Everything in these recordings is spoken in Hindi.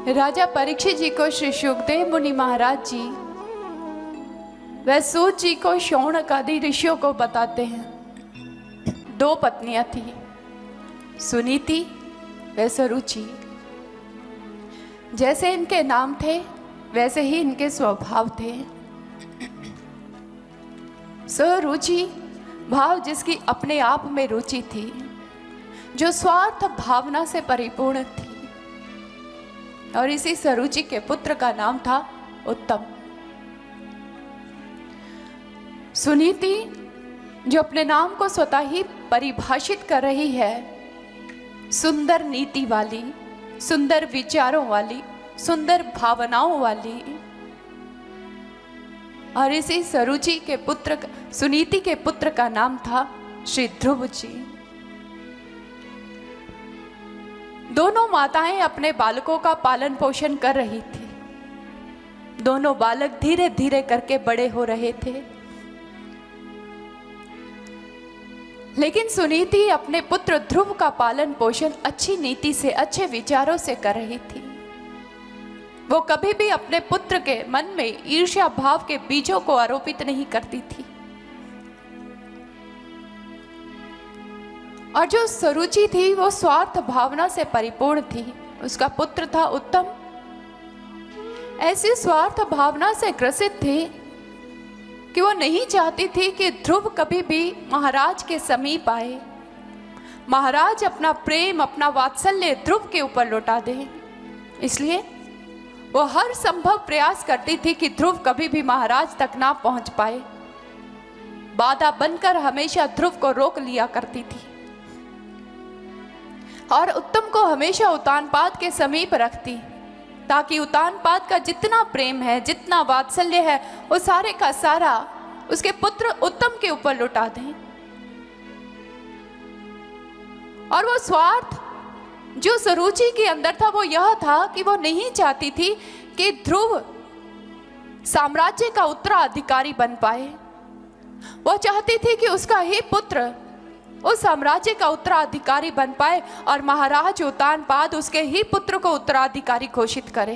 राजा परीक्षित जी को श्री शुकदेव मुनि महाराज जी वह सूत जी को शौनक आदि ऋषियों को बताते हैं। 2 पत्नियां थी, सुनीति व सुरुचि। जैसे इनके नाम थे वैसे ही इनके स्वभाव थे। सुरुचि भाव जिसकी अपने आप में रुचि थी, जो स्वार्थ भावना से परिपूर्ण थी। और इसी सुरुचि के पुत्र का नाम था उत्तम। सुनीति जो अपने नाम को स्वतः ही परिभाषित कर रही है, सुंदर नीति वाली, सुंदर विचारों वाली, सुंदर भावनाओं वाली। और इसी सुरुचि के पुत्र, सुनीति के पुत्र का नाम था श्री ध्रुव जी। दोनों माताएं अपने बालकों का पालन पोषण कर रही थी। दोनों बालक धीरे धीरे करके बड़े हो रहे थे, लेकिन सुनीति अपने पुत्र ध्रुव का पालन पोषण अच्छी नीति से, अच्छे विचारों से कर रही थी। वो कभी भी अपने पुत्र के मन में ईर्ष्या भाव के बीजों को आरोपित नहीं करती थी। और जो सुरुचि थी वो स्वार्थ भावना से परिपूर्ण थी। उसका पुत्र था उत्तम, ऐसी स्वार्थ भावना से ग्रसित थी कि वो नहीं चाहती थी कि ध्रुव कभी भी महाराज के समीप आए, महाराज अपना प्रेम, अपना वात्सल्य ध्रुव के ऊपर लौटा दे। इसलिए वो हर संभव प्रयास करती थी कि ध्रुव कभी भी महाराज तक ना पहुंच पाए। बाधा बनकर हमेशा ध्रुव को रोक लिया करती थी और उत्तम को हमेशा उतानपाद के समीप रखती, ताकि उतानपाद का जितना प्रेम है, जितना वात्सल्य है, वो सारे का सारा उसके पुत्र उत्तम के ऊपर लुटा दें। और वो स्वार्थ जो सुरुचि के अंदर था वो यह था कि वो नहीं चाहती थी कि ध्रुव साम्राज्य का उत्तराधिकारी बन पाए। वो चाहती थी कि उसका ही पुत्र उस साम्राज्य का उत्तराधिकारी बन पाए और महाराज उतानपाद उसके ही पुत्र को उत्तराधिकारी घोषित करे।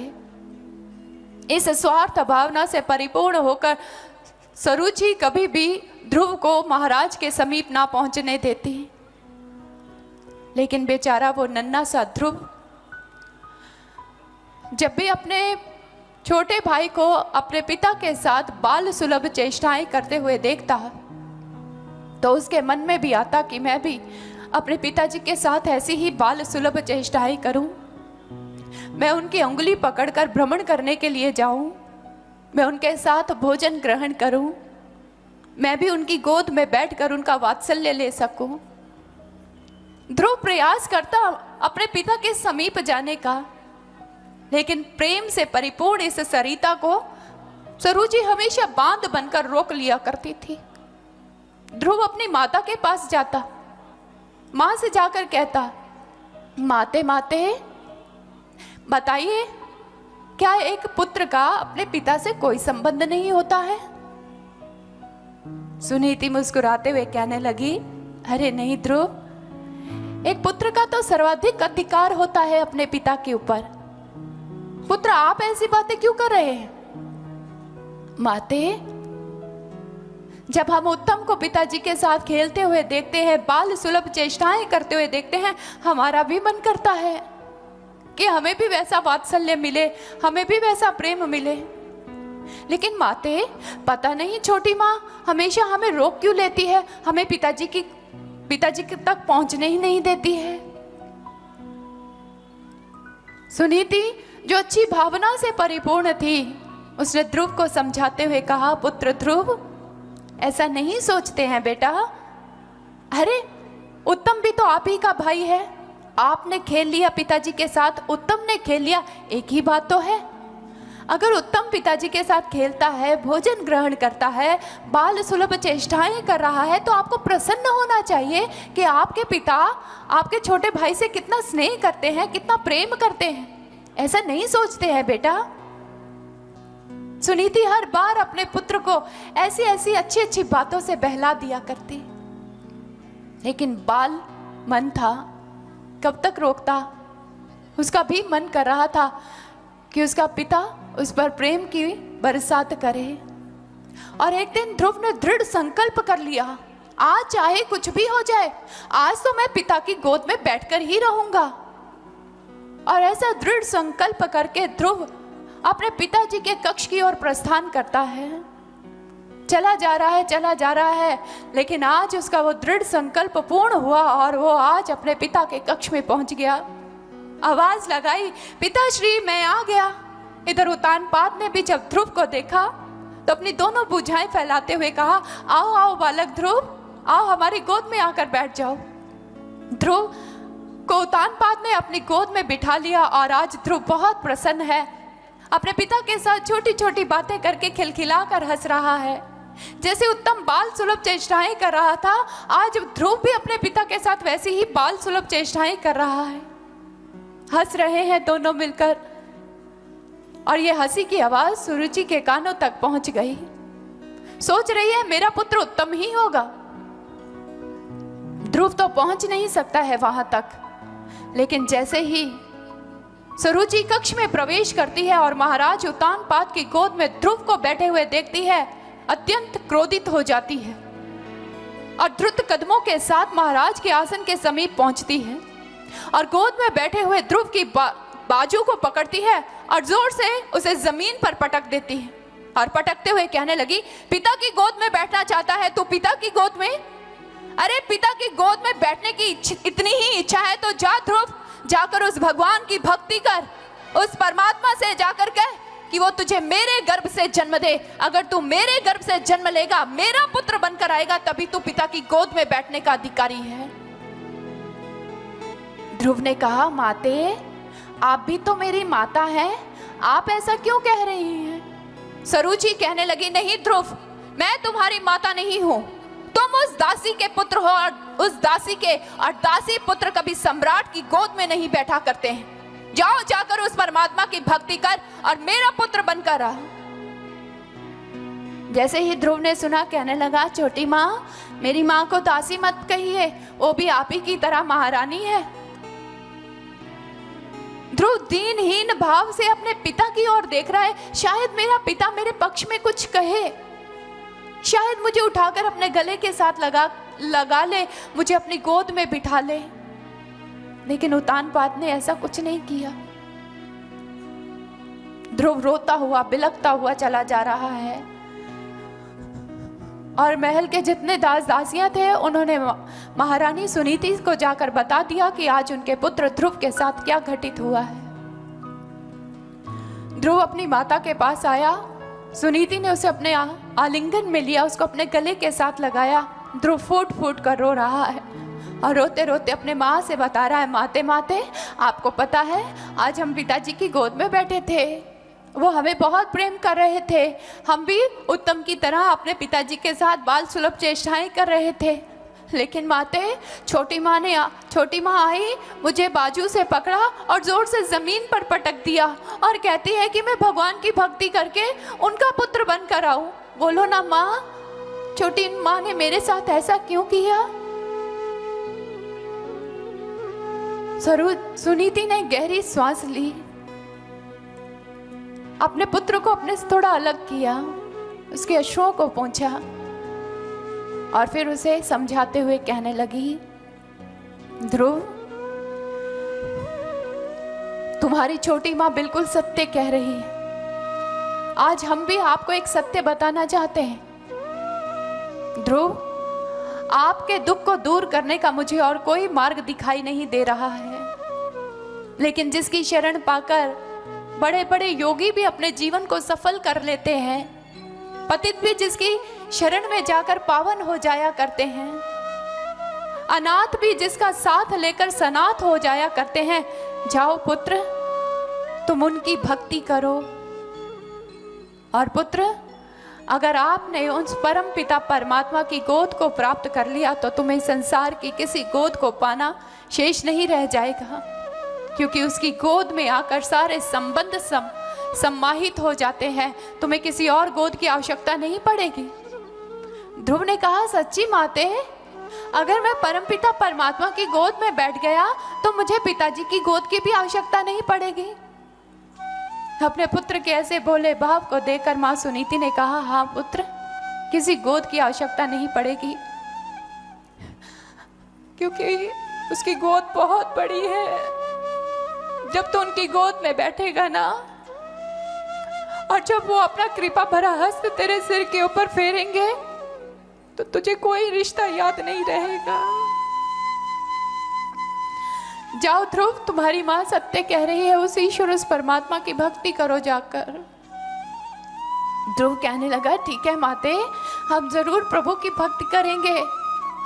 इस स्वार्थ भावना से परिपूर्ण होकर सुरुचि कभी भी ध्रुव को महाराज के समीप ना पहुंचने देती। लेकिन बेचारा वो नन्हा सा ध्रुव जब भी अपने छोटे भाई को अपने पिता के साथ बाल सुलभ चेष्टाएं करते हुए देखता, तो उसके मन में भी आता कि मैं भी अपने पिताजी के साथ ऐसी ही बाल सुलभ चेष्टाएं करूं। मैं उनकी उंगली पकड़कर भ्रमण करने के लिए जाऊं, मैं उनके साथ भोजन ग्रहण करूं, मैं भी उनकी गोद में बैठकर उनका वात्सल्य ले सकूं। ध्रुव प्रयास करता अपने पिता के समीप जाने का, लेकिन प्रेम से परिपूर्ण इस सरिता को सुरुचि हमेशा बांध बनकर रोक लिया करती थी। ध्रुव अपनी माता के पास जाता, मां से जाकर कहता, माते माते बताइए, क्या एक पुत्र का अपने पिता से कोई संबंध नहीं होता है? सुनीति मुस्कुराते हुए कहने लगी, अरे नहीं ध्रुव, एक पुत्र का तो सर्वाधिक अधिकार होता है अपने पिता के ऊपर। पुत्र आप ऐसी बातें क्यों कर रहे हैं? माते, जब हम उत्तम को पिताजी के साथ खेलते हुए देखते हैं, बाल सुलभ चेष्टाएं करते हुए देखते हैं, हमारा भी मन करता है कि हमें भी वैसा वात्सल्य मिले, हमें भी वैसा प्रेम मिले। लेकिन माते, पता नहीं छोटी माँ हमेशा हमें रोक क्यों लेती है, हमें पिताजी तक पहुंचने ही नहीं देती है। सुनीति जो अच्छी भावना से परिपूर्ण थी, उसने ध्रुव को समझाते हुए कहा, पुत्र ध्रुव, ऐसा नहीं सोचते हैं बेटा। अरे उत्तम भी तो आप ही का भाई है। आपने खेल लिया पिताजी के साथ, उत्तम ने खेल लिया, एक ही बात तो है। अगर उत्तम पिताजी के साथ खेलता है, भोजन ग्रहण करता है, बाल सुलभ चेष्टाएं कर रहा है, तो आपको प्रसन्न होना चाहिए कि आपके पिता आपके छोटे भाई से कितना स्नेह करते हैं, कितना प्रेम करते हैं। ऐसा नहीं सोचते हैं बेटा। सुनीति हर बार अपने पुत्र को ऐसी ऐसी अच्छी अच्छी बातों से बहला दिया करती, लेकिन बाल मन था, कब तक रोकता। उसका भी मन कर रहा था कि उसका पिता उस पर प्रेम की बरसात करे। और एक दिन ध्रुव ने दृढ़ संकल्प कर लिया, आज चाहे कुछ भी हो जाए, आज तो मैं पिता की गोद में बैठकर ही रहूंगा। और ऐसा दृढ़ संकल्प करके ध्रुव अपने पिताजी के कक्ष की ओर प्रस्थान करता है। चला जा रहा है, लेकिन आज उसका वो दृढ़ संकल्प पूर्ण हुआ और वो आज अपने पिता के कक्ष में पहुंच गया। आवाज लगाई, पिताश्री मैं आ गया। इधर उत्तानपाद ने भी जब ध्रुव को देखा तो अपनी दोनों भुजाएं फैलाते हुए कहा, आओ आओ बालक ध्रुव, आओ हमारी गोद में आकर बैठ जाओ। ध्रुव को उत्तानपाद ने अपनी गोद में बिठा लिया और आज ध्रुव बहुत प्रसन्न है। अपने पिता के साथ छोटी छोटी बातें करके खिलखिलाकर हंस रहा है। जैसे उत्तम बाल सुलभ चेष्टाएं कर रहा था, आज ध्रुव भी अपने पिता के साथ वैसी ही बाल सुलभ चेष्टाएं कर रहा है। हंस रहे हैं दोनों मिलकर और ये हंसी की आवाज सुरुचि के कानों तक पहुंच गई। सोच रही है मेरा पुत्र उत्तम ही होगा। ध्रुव तो पहुंच नहीं सकता है वहां तक, लेकिन जैसे ही सुरुचि कक्ष में प्रवेश करती है और महाराज उत्तानपाद की गोद में ध्रुव को बैठे हुए देखती है, अत्यंत क्रोधित हो जाती है और द्रुत कदमों के साथ महाराज के आसन के समीप पहुंचती है और गोद में बैठे हुए ध्रुव की बाजू को पकड़ती है और जोर से उसे जमीन पर पटक देती है और पटकते हुए कहने लगी, पिता की गोद में बैठना चाहता है तू पिता की गोद में? अरे पिता की गोद में बैठने की इतनी ही इच्छा है तो जा ध्रुव, जाकर उस भगवान की भक्ति कर, उस परमात्मा से जाकर कह कि वो तुझे मेरे गर्भ से जन्म दे। अगर तू मेरे गर्भ से जन्म लेगा, मेरा पुत्र बनकर आएगा, तभी तू पिता की गोद में बैठने का अधिकारी है। ध्रुव ने कहा, माते आप भी तो मेरी माता हैं, आप ऐसा क्यों कह रही हैं? सुरुचि कहने लगी, नहीं ध्रुव, मैं तुम्हारी माता नहीं हूं, तुम उस दासी के पुत्र हो और उस दासी के और दासी पुत्र कभी सम्राट की गोद में नहीं बैठा करते हैं। जाओ जाकर उस परमात्मा की भक्ति कर और मेरा पुत्र बनकर आ। जैसे ही ध्रुव ने सुना, कहने लगा, छोटी माँ, मेरी माँ को दासी मत कहिए, वो भी आप ही की तरह महारानी है। ध्रुव दीनहीन भाव से अपने पिता की ओर देख रहा है, शायद मेरा पिता मेरे पक्ष में कुछ कहे, शायद मुझे उठाकर अपने गले के साथ लगा ले, मुझे अपनी गोद में बिठा ले। लेकिन उत्तानपाद ने ऐसा कुछ नहीं किया। ध्रुव रोता हुआ बिलखता हुआ चला जा रहा है और महल के जितने दास दासियां थे उन्होंने महारानी सुनीति को जाकर बता दिया कि आज उनके पुत्र ध्रुव के साथ क्या घटित हुआ है। ध्रुव अपनी माता के पास आया, सुनीति ने उसे अपने आलिंगन में लिया, उसको अपने गले के साथ लगाया। ध्रुव फूट फूट कर रो रहा है और रोते रोते अपने माँ से बता रहा है, माते माते आपको पता है आज हम पिताजी की गोद में बैठे थे, वो हमें बहुत प्रेम कर रहे थे, हम भी उत्तम की तरह अपने पिताजी के साथ बाल सुलभ चेष्टाएं कर रहे थे। लेकिन माते, छोटी माँ आई, मुझे बाजू से पकड़ा और जोर से जमीन पर पटक दिया और कहती है कि मैं भगवान की भक्ति करके उनका पुत्र बनकर आऊं। बोलो ना माँ, छोटी माँ ने मेरे साथ ऐसा क्यों किया? सुनीति ने गहरी सांस ली, अपने पुत्र को अपने से थोड़ा अलग किया, उसके अश्रुओं को पोंछा और फिर उसे समझाते हुए कहने लगी, ध्रुव, तुम्हारी छोटी माँ बिल्कुल सत्य कह रही है। आज हम भी आपको एक सत्य बताना चाहते हैं। ध्रुव, आपके दुख को दूर करने का मुझे और कोई मार्ग दिखाई नहीं दे रहा है, लेकिन जिसकी शरण पाकर बड़े बड़े योगी भी अपने जीवन को सफल कर लेते हैं, पतित भी जिसकी शरण में जाकर पावन हो जाया करते हैं, अनाथ भी जिसका साथ लेकर सनाथ हो जाया करते हैं। जाओ पुत्र, तुम उनकी भक्ति करो। और पुत्र, अगर आपने उस परम पिता परमात्मा की गोद को प्राप्त कर लिया तो तुम्हें संसार की किसी गोद को पाना शेष नहीं रह जाएगा, क्योंकि उसकी गोद में आकर सारे संबंध सम्माहित हो जाते हैं, तुम्हें किसी और गोद की आवश्यकता नहीं पड़ेगी। ध्रुव ने कहा, सच्ची माते, अगर मैं परमपिता परमात्मा की गोद में बैठ गया तो मुझे पिताजी की गोद की भी आवश्यकता नहीं पड़ेगी। अपने पुत्र के ऐसे भोले भाव को देखकर माँ सुनीति ने कहा, हाँ पुत्र, किसी गोद की आवश्यकता नहीं पड़ेगी, क्योंकि उसकी गोद बहुत बड़ी है। जब तू उनकी गोद में बैठेगा ना, और जब वो अपना कृपा भरा हस्त तेरे सिर के ऊपर फेरेंगे, तो तुझे कोई रिश्ता याद नहीं रहेगा। जाओ ध्रुव, तुम्हारी माँ सत्य कह रही है, उस ईश्वर, उस परमात्मा की भक्ति करो जाकर। ध्रुव कहने लगा, ठीक है माते, हम जरूर प्रभु की भक्ति करेंगे।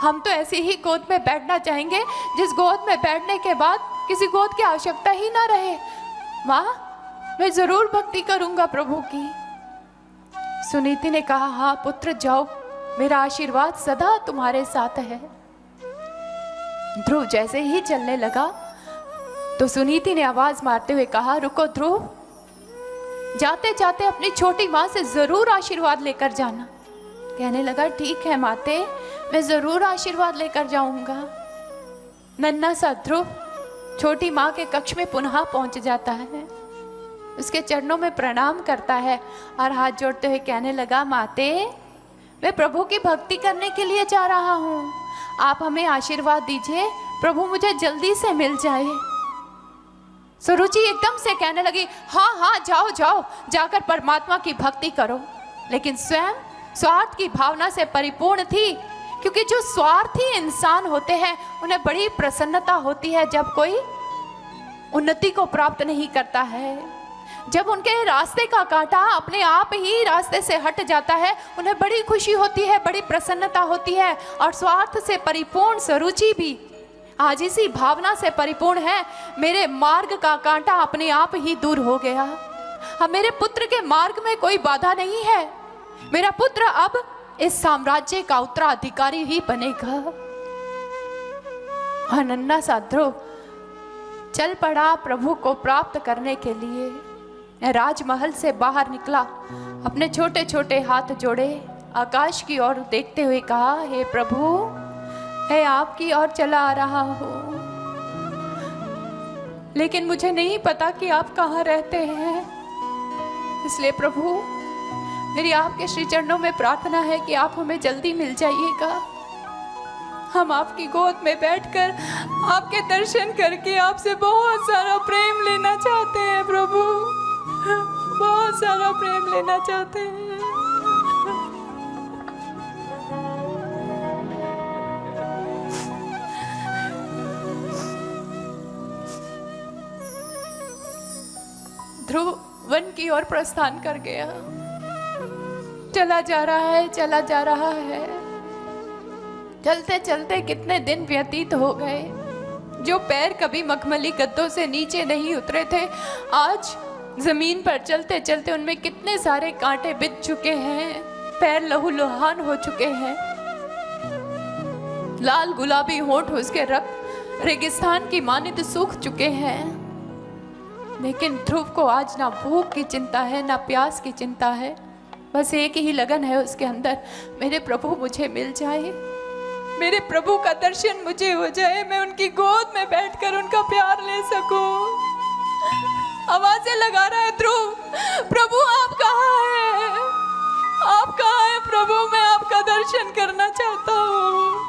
हम तो ऐसे ही गोद में बैठना चाहेंगे जिस गोद में बैठने के बाद किसी गोद की आवश्यकता ही ना रहे। माँ, मैं जरूर भक्ति करूंगा प्रभु की। सुनीति ने कहा, हाँ पुत्र जाओ, मेरा आशीर्वाद सदा तुम्हारे साथ है। ध्रुव जैसे ही चलने लगा तो सुनीति ने आवाज मारते हुए कहा, रुको ध्रुव, जाते जाते अपनी छोटी माँ से जरूर आशीर्वाद लेकर जाना। कहने लगा, ठीक है माते, मैं जरूर आशीर्वाद लेकर जाऊंगा। नन्हा सा ध्रुव छोटी माँ के कक्ष में पुनः पहुंच जाता है, उसके चरणों में प्रणाम करता है और हाथ जोड़ते हुए कहने लगा, माते, मैं प्रभु की भक्ति करने के लिए जा रहा हूँ, आप हमें आशीर्वाद दीजिए, प्रभु मुझे जल्दी से मिल जाए। सुरुचि एकदम से कहने लगी, हाँ हाँ जाओ जाओ, जाकर परमात्मा की भक्ति करो। लेकिन स्वयं स्वार्थ की भावना से परिपूर्ण थी, क्योंकि जो स्वार्थी इंसान होते हैं उन्हें बड़ी प्रसन्नता होती है जब कोई उन्नति को प्राप्त नहीं करता है। जब उनके रास्ते का कांटा अपने आप ही रास्ते से हट जाता है, उन्हें बड़ी खुशी होती है, बड़ी प्रसन्नता होती है। और स्वार्थ से परिपूर्ण सुरुचि भी आज इसी भावना से परिपूर्ण है, मेरे मार्ग का कांटा अपने आप ही दूर हो गया। अब मेरे पुत्र के मार्ग में कोई बाधा नहीं है, मेरा पुत्र अब इस साम्राज्य का उत्तराधिकारी ही बनेगा। और नन्हा सा ध्रुव चल पड़ा प्रभु को प्राप्त करने के लिए। राजमहल से बाहर निकला, अपने छोटे छोटे हाथ जोड़े, आकाश की ओर देखते हुए कहा, हे प्रभु, मैं आपकी ओर चला आ रहा हूँ, लेकिन मुझे नहीं पता कि आप कहाँ रहते हैं। इसलिए प्रभु, मेरी आपके श्री चरणों में प्रार्थना है कि आप हमें जल्दी मिल जाइएगा। हम आपकी गोद में बैठकर आपके दर्शन करके आपसे बहुत सारा प्रेम लेना चाहते हैं प्रभु, बहुत सारा प्रेम लेना चाहते हैं। ध्रुव वन की ओर प्रस्थान कर गया, चला जा रहा है, चला जा रहा है। चलते चलते कितने दिन व्यतीत हो गए। जो पैर कभी मखमली गद्दों से नीचे नहीं उतरे थे, आज जमीन पर चलते चलते उनमें कितने सारे कांटे बिछ चुके हैं, पैर लहूलुहान हो चुके हैं। लाल गुलाबी होंठ उसके रक्त रेगिस्तान की मानित सूख चुके हैं। लेकिन ध्रुव को आज ना भूख की चिंता है, ना प्यास की चिंता है, बस एक ही लगन है उसके अंदर, मेरे प्रभु मुझे मिल जाए, मेरे प्रभु का दर्शन मुझे हो जाए, मैं उनकी गोद में बैठकर उनका प्यार ले सकूं। आवाजें लगा रहा है ध्रुव, प्रभु आप कहाँ हैं, आप कहाँ हैं प्रभु, मैं आपका दर्शन करना चाहता हूँ।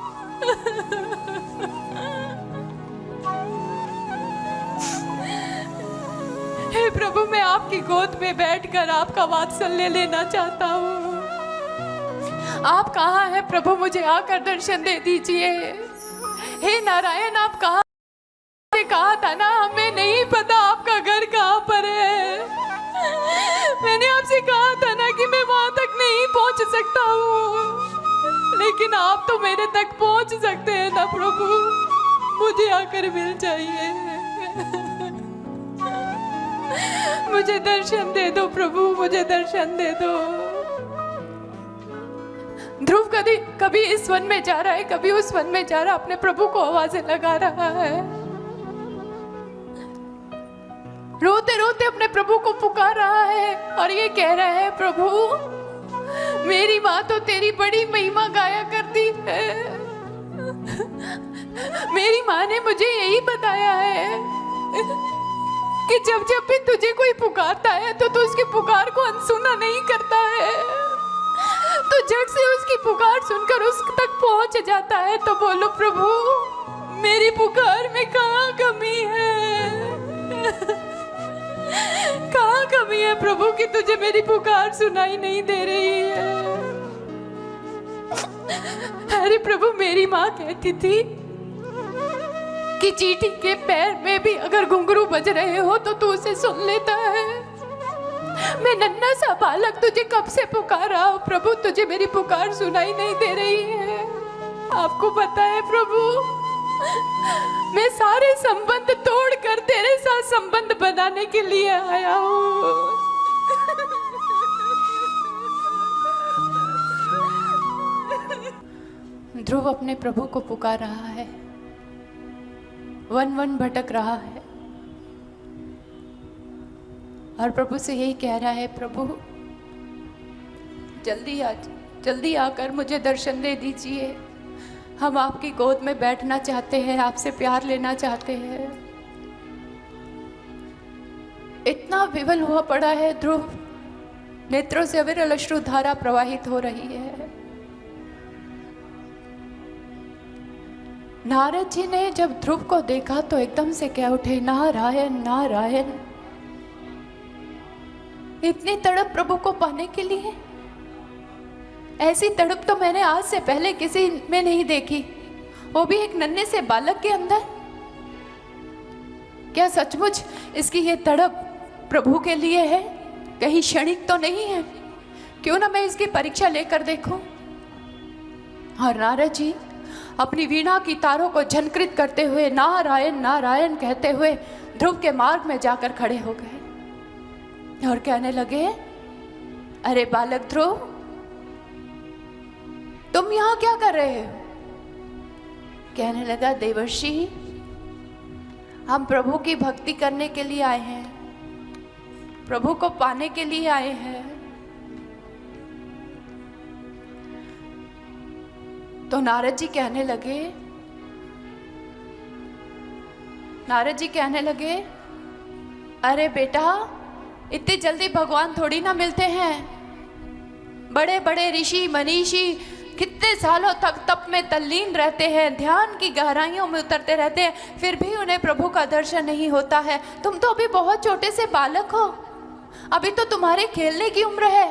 हे प्रभु, मैं आपकी गोद में बैठकर आपका वात्सल्य लेना चाहता हूँ। आप कहाँ हैं प्रभु, मुझे आकर दर्शन दे दीजिए। हे नारायण, आप कहाँ, कहा था ना, हमें नहीं पता आपका घर कहाँ पर है। मैंने आपसे कहा था ना कि मैं वहां तक नहीं पहुंच सकता हूँ, लेकिन आप तो मेरे तक पहुंच सकते हैं ना प्रभु, मुझे आकर मिल जाइए, मुझे दर्शन दे दो प्रभु, मुझे दर्शन दे दो। ध्रुव कभी इस वन में जा रहा है, कभी उस वन में जा रहा, अपने प्रभु को आवाजें लगा रहा है, रोते रोते अपने प्रभु को पुकार रहा है और ये कह रहा है, प्रभु मेरी माँ तो तेरी बड़ी महिमा गाया करती है, मेरी माँ ने मुझे यही बताया है कि जब जब भी तुझे कोई पुकारता है तो तू उसकी पुकार को अनसुना नहीं करता है, तो झट से उसकी पुकार सुनकर उस तक पहुंच जाता है। तो बोलो प्रभु, मेरी पुकार में कहाँ कमी है? कहाँ कमी है प्रभु कि तुझे मेरी पुकार सुनाई नहीं दे रही है? अरे प्रभु, मेरी माँ कहती थी कि चींटी के पैर में भी अगर घुंघरू बज रहे हो तो तू उसे सुन लेता है। मैं नन्हा सा बालक तुझे कब से पुकार रहा हूं प्रभु, तुझे मेरी पुकार सुनाई नहीं दे रही है। आपको पता है प्रभु, मैं सारे संबंध तोड़कर तेरे साथ संबंध बनाने के लिए आया हूं। ध्रुव अपने प्रभु को पुकार रहा है, वन वन भटक रहा है और प्रभु से यही कह रहा है, प्रभु जल्दी आकर मुझे दर्शन दे दीजिए। हम आपकी गोद में बैठना चाहते हैं, आपसे प्यार लेना चाहते हैं। इतना विवल हुआ पड़ा है ध्रुव, नेत्रों से अविरल अश्रुधारा प्रवाहित हो रही है। नारद जी ने जब ध्रुव को देखा तो एकदम से कह उठे, नारायण नारायण। इतनी तड़प प्रभु को पाने के लिए, ऐसी तड़प तो मैंने आज से पहले किसी में नहीं देखी, वो भी एक नन्हे से बालक के अंदर। क्या सचमुच इसकी ये तड़प प्रभु के लिए है? कहीं क्षणिक तो नहीं है? क्यों ना मैं इसकी परीक्षा लेकर देखूं। और नारद जी अपनी वीणा की तारों को झनकृत करते हुए नारायण नारायण कहते हुए ध्रुव के मार्ग में जाकर खड़े हो गए और कहने लगे, अरे बालक ध्रुव, तुम यहां क्या कर रहे हो? कहने लगा, देवर्षि, हम प्रभु की भक्ति करने के लिए आए हैं, प्रभु को पाने के लिए आए हैं। तो नारद जी कहने लगे, अरे बेटा, इतनी जल्दी भगवान थोड़ी ना मिलते हैं। बड़े बड़े ऋषि मनीषी कितने सालों तक तप में तल्लीन रहते हैं, ध्यान की गहराइयों में उतरते रहते हैं, फिर भी उन्हें प्रभु का दर्शन नहीं होता है। तुम तो अभी बहुत छोटे से बालक हो, अभी तो तुम्हारे खेलने की उम्र है।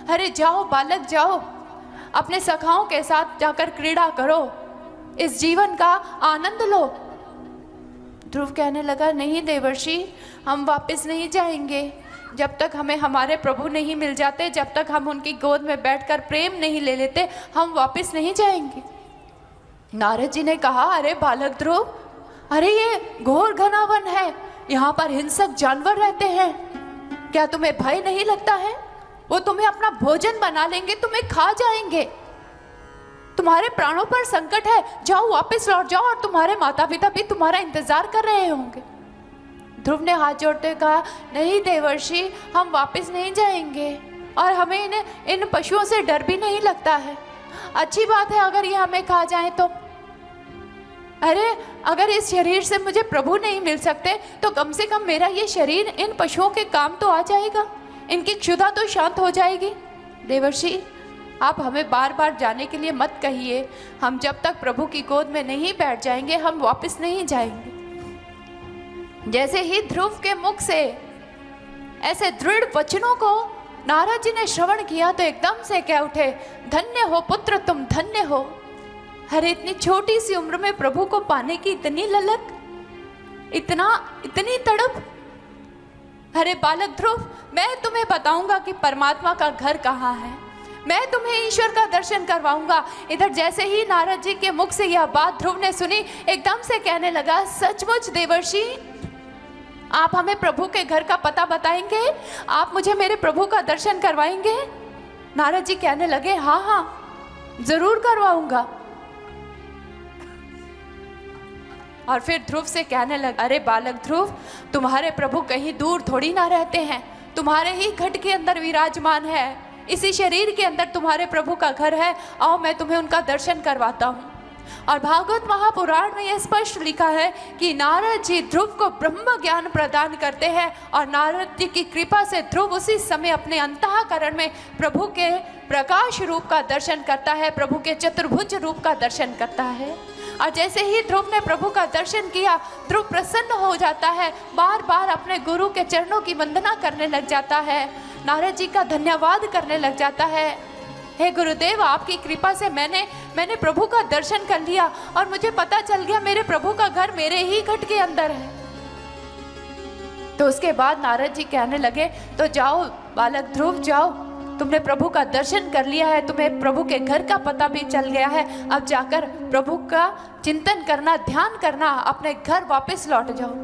अरे जाओ बालक, जाओ, अपने सखाओं के साथ जाकर क्रीड़ा करो, इस जीवन का आनंद लो। ध्रुव कहने लगा, नहीं देवर्षि, हम वापस नहीं जाएंगे। जब तक हमें हमारे प्रभु नहीं मिल जाते, जब तक हम उनकी गोद में बैठकर प्रेम नहीं ले लेते, हम वापस नहीं जाएंगे। नारद जी ने कहा, अरे बालक ध्रुव, अरे ये घोर घना वन है, यहाँ पर हिंसक जानवर रहते हैं, क्या तुम्हें भय नहीं लगता है? वो तुम्हें अपना भोजन बना लेंगे, तुम्हें खा जाएंगे, तुम्हारे प्राणों पर संकट है, जाओ वापस लौट जाओ, और तुम्हारे माता पिता भी तुम्हारा इंतजार कर रहे होंगे। ध्रुव ने हाथ जोड़ते कहा, नहीं देवर्षि, हम वापस नहीं जाएंगे, और हमें इन पशुओं से डर भी नहीं लगता है। अच्छी बात है अगर ये हमें खा जाएं तो। अरे अगर इस शरीर से मुझे प्रभु नहीं मिल सकते तो कम से कम मेरा ये शरीर इन पशुओं के काम तो आ जाएगा, इनकी क्षुधा तो शांत हो जाएगी। देवर्षि, आप हमें बार बार जाने के लिए मत कहिए, हम जब तक प्रभु की गोद में नहीं बैठ जाएंगे हम वापस नहीं जाएंगे। जैसे ही ध्रुव के मुख से ऐसे दृढ़ वचनों को नारद जी ने श्रवण किया तो एकदम से कह उठे, धन्य हो पुत्र, तुम धन्य हो। अरे इतनी छोटी सी उम्र में प्रभु को पाने की इतनी ललक, इतनी तड़प। अरे बालक ध्रुव, मैं तुम्हें बताऊंगा कि परमात्मा का घर कहाँ है, मैं तुम्हें ईश्वर का दर्शन करवाऊंगा। इधर जैसे ही नारद जी के मुख से यह बात ध्रुव ने सुनी, एकदम से कहने लगा, सचमुच देवर्षि, आप हमें प्रभु के घर का पता बताएंगे? आप मुझे मेरे प्रभु का दर्शन करवाएंगे? नारद जी कहने लगे, हाँ हाँ जरूर करवाऊंगा। और फिर ध्रुव से कहने लगा, अरे बालक ध्रुव, तुम्हारे प्रभु कहीं दूर थोड़ी ना रहते हैं, तुम्हारे ही घट के अंदर विराजमान है, इसी शरीर के अंदर तुम्हारे प्रभु का घर है। आओ मैं तुम्हें उनका दर्शन करवाता हूँ। और भागवत महापुराण में यह स्पष्ट लिखा है कि नारद जी ध्रुव को ब्रह्म ज्ञान प्रदान करते हैं और नारद जी की कृपा से ध्रुव उसी समय अपने अंतःकरण में प्रभु के प्रकाश रूप का दर्शन करता है, प्रभु के चतुर्भुज रूप का दर्शन करता है। और जैसे ही ध्रुव ने प्रभु का दर्शन किया, ध्रुव प्रसन्न हो जाता है, बार बार अपने गुरु के चरणों की वंदना करने लग जाता है, नारद जी का धन्यवाद करने लग जाता है। हे गुरुदेव, आपकी कृपा से मैंने प्रभु का दर्शन कर लिया और मुझे पता चल गया मेरे प्रभु का घर मेरे ही घट के अंदर है। तो उसके बाद नारद जी कहने लगे, तो जाओ बालक ध्रुव, जाओ, तुमने प्रभु का दर्शन कर लिया है, तुम्हें प्रभु के घर का पता भी चल गया है, अब जाकर प्रभु का चिंतन करना, ध्यान करना, अपने घर वापस लौट जाओ।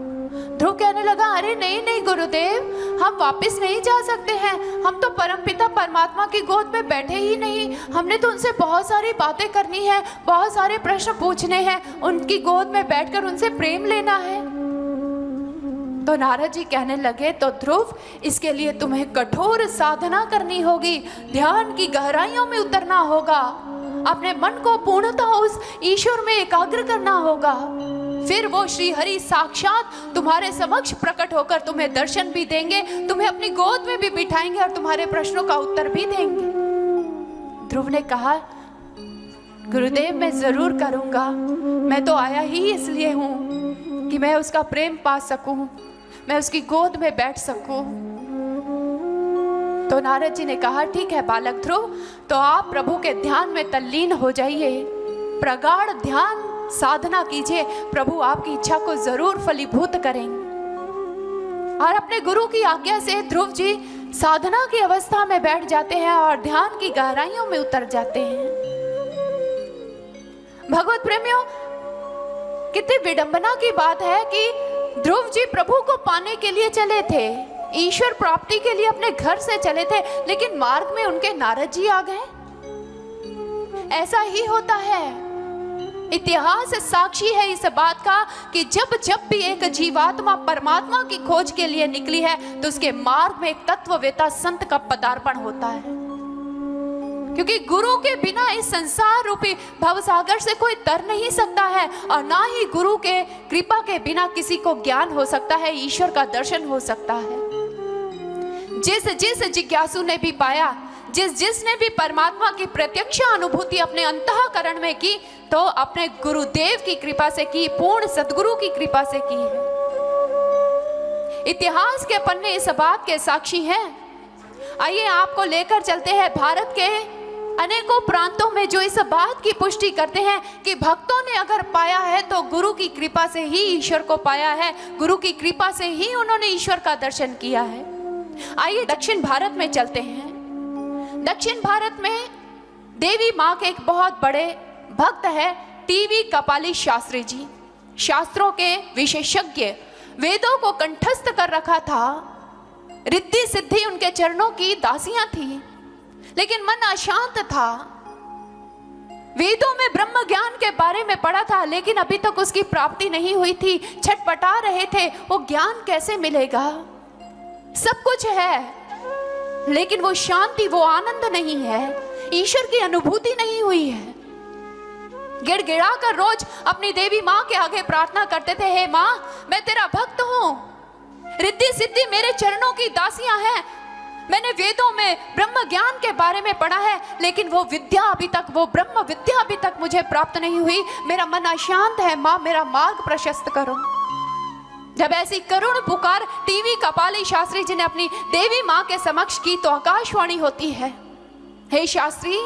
ध्रुव कहने लगा, अरे नहीं नहीं गुरुदेव, हम वापस नहीं जा सकते हैं, हम तो परमपिता परमात्मा की गोद में बैठे ही नहीं, हमने तो उनसे बहुत सारी बातें करनी है, बहुत सारे प्रश्न पूछने हैं, उनकी गोद में बैठकर उनसे प्रेम लेना है। तो नारद जी कहने लगे, तो ध्रुव, इसके लिए तुम्हें कठोर साधना करनी होगी, ध्यान की गहराइयों में उतरना होगा, अपने मन को पूर्णतः उस ईश्वर में एकाग्र करना होगा, फिर वो श्री हरि साक्षात तुम्हारे समक्ष प्रकट होकर तुम्हें दर्शन भी देंगे, तुम्हें अपनी गोद में भी बिठाएंगे और तुम्हारे प्रश्नों का उत्तर भी देंगे। ध्रुव ने कहा, गुरुदेव मैं जरूर करूंगा, मैं तो आया ही इसलिए हूं कि मैं उसका प्रेम पा सकूं, मैं उसकी गोद में बैठ सकूं। तो नारद जी ने कहा, ठीक है बालक ध्रुव, तो आप प्रभु के ध्यान में तल्लीन हो जाइए, प्रगाढ़ ध्यान साधना कीजिए, प्रभु आपकी इच्छा को जरूर फलीभूत करेंगे। और अपने गुरु की आज्ञा से ध्रुव जी साधना की अवस्था में बैठ जाते हैं और ध्यान की गहराइयों में उतर जाते हैं। भगवत प्रेमियों, कितनी विडंबना की बात है कि ध्रुव जी प्रभु को पाने के लिए चले थे, ईश्वर प्राप्ति के लिए अपने घर से चले थे, लेकिन मार्ग में उनके नारद जी आ गए। ऐसा ही होता है, इतिहास साक्षी है इस बात का कि जब जब भी एक जीवात्मा परमात्मा की खोज के लिए निकली है तो उसके मार्ग में एक तत्ववेता संत का पदार्पण होता है, क्योंकि गुरु के बिना इस संसार रूपी भवसागर से कोई तर नहीं सकता है, और ना ही गुरु के कृपा के बिना किसी को ज्ञान हो सकता है, ईश्वर का दर्शन हो सकता है। जिस जिज्ञासु ने भी पाया, जिसने भी परमात्मा की प्रत्यक्ष अनुभूति अपने अंतःकरण में की, तो अपने गुरुदेव की कृपा से की, पूर्ण सद्गुरु की कृपा से की है। इतिहास के पन्ने इस बात के साक्षी हैं। आइए आपको लेकर चलते हैं भारत के अनेकों प्रांतों में जो इस बात की पुष्टि करते हैं कि भक्तों ने अगर पाया है तो गुरु की कृपा से ही ईश्वर को पाया है, गुरु की कृपा से ही उन्होंने ईश्वर का दर्शन किया है। आइए दक्षिण भारत में चलते हैं। दक्षिण भारत में देवी माँ के एक बहुत बड़े भक्त है टीवी कपाली शास्त्री जी, शास्त्रों के विशेषज्ञ, वेदों को कंठस्थ कर रखा था, रिद्धि सिद्धि उनके चरणों की दासियां थी, लेकिन मन अशांत था। वेदों में ब्रह्म ज्ञान के बारे में पढ़ा था, लेकिन अभी तक उसकी प्राप्ति नहीं हुई थी, छटपटा रहे थे, वो ज्ञान कैसे मिलेगा। सब कुछ है लेकिन वो शांति, वो आनंद नहीं है, ईश्वर की अनुभूति नहीं हुई है। गिड़गिड़ा कर रोज अपनी देवी माँ के आगे प्रार्थना करते थे, हे माँ मैं तेरा भक्त हूँ, रिद्धि सिद्धि मेरे चरणों की दासियां हैं, मैंने वेदों में ब्रह्म ज्ञान के बारे में पढ़ा है, लेकिन वो विद्या अभी तक, वो ब्रह्म विद्या अभी तक मुझे प्राप्त नहीं हुई, मेरा मन अशांत है, माँ मेरा मार्ग प्रशस्त करो। जब ऐसी करुण पुकार टीवी कपाली शास्त्री जी ने अपनी देवी माँ के समक्ष की तो आकाशवाणी होती है, हे शास्त्री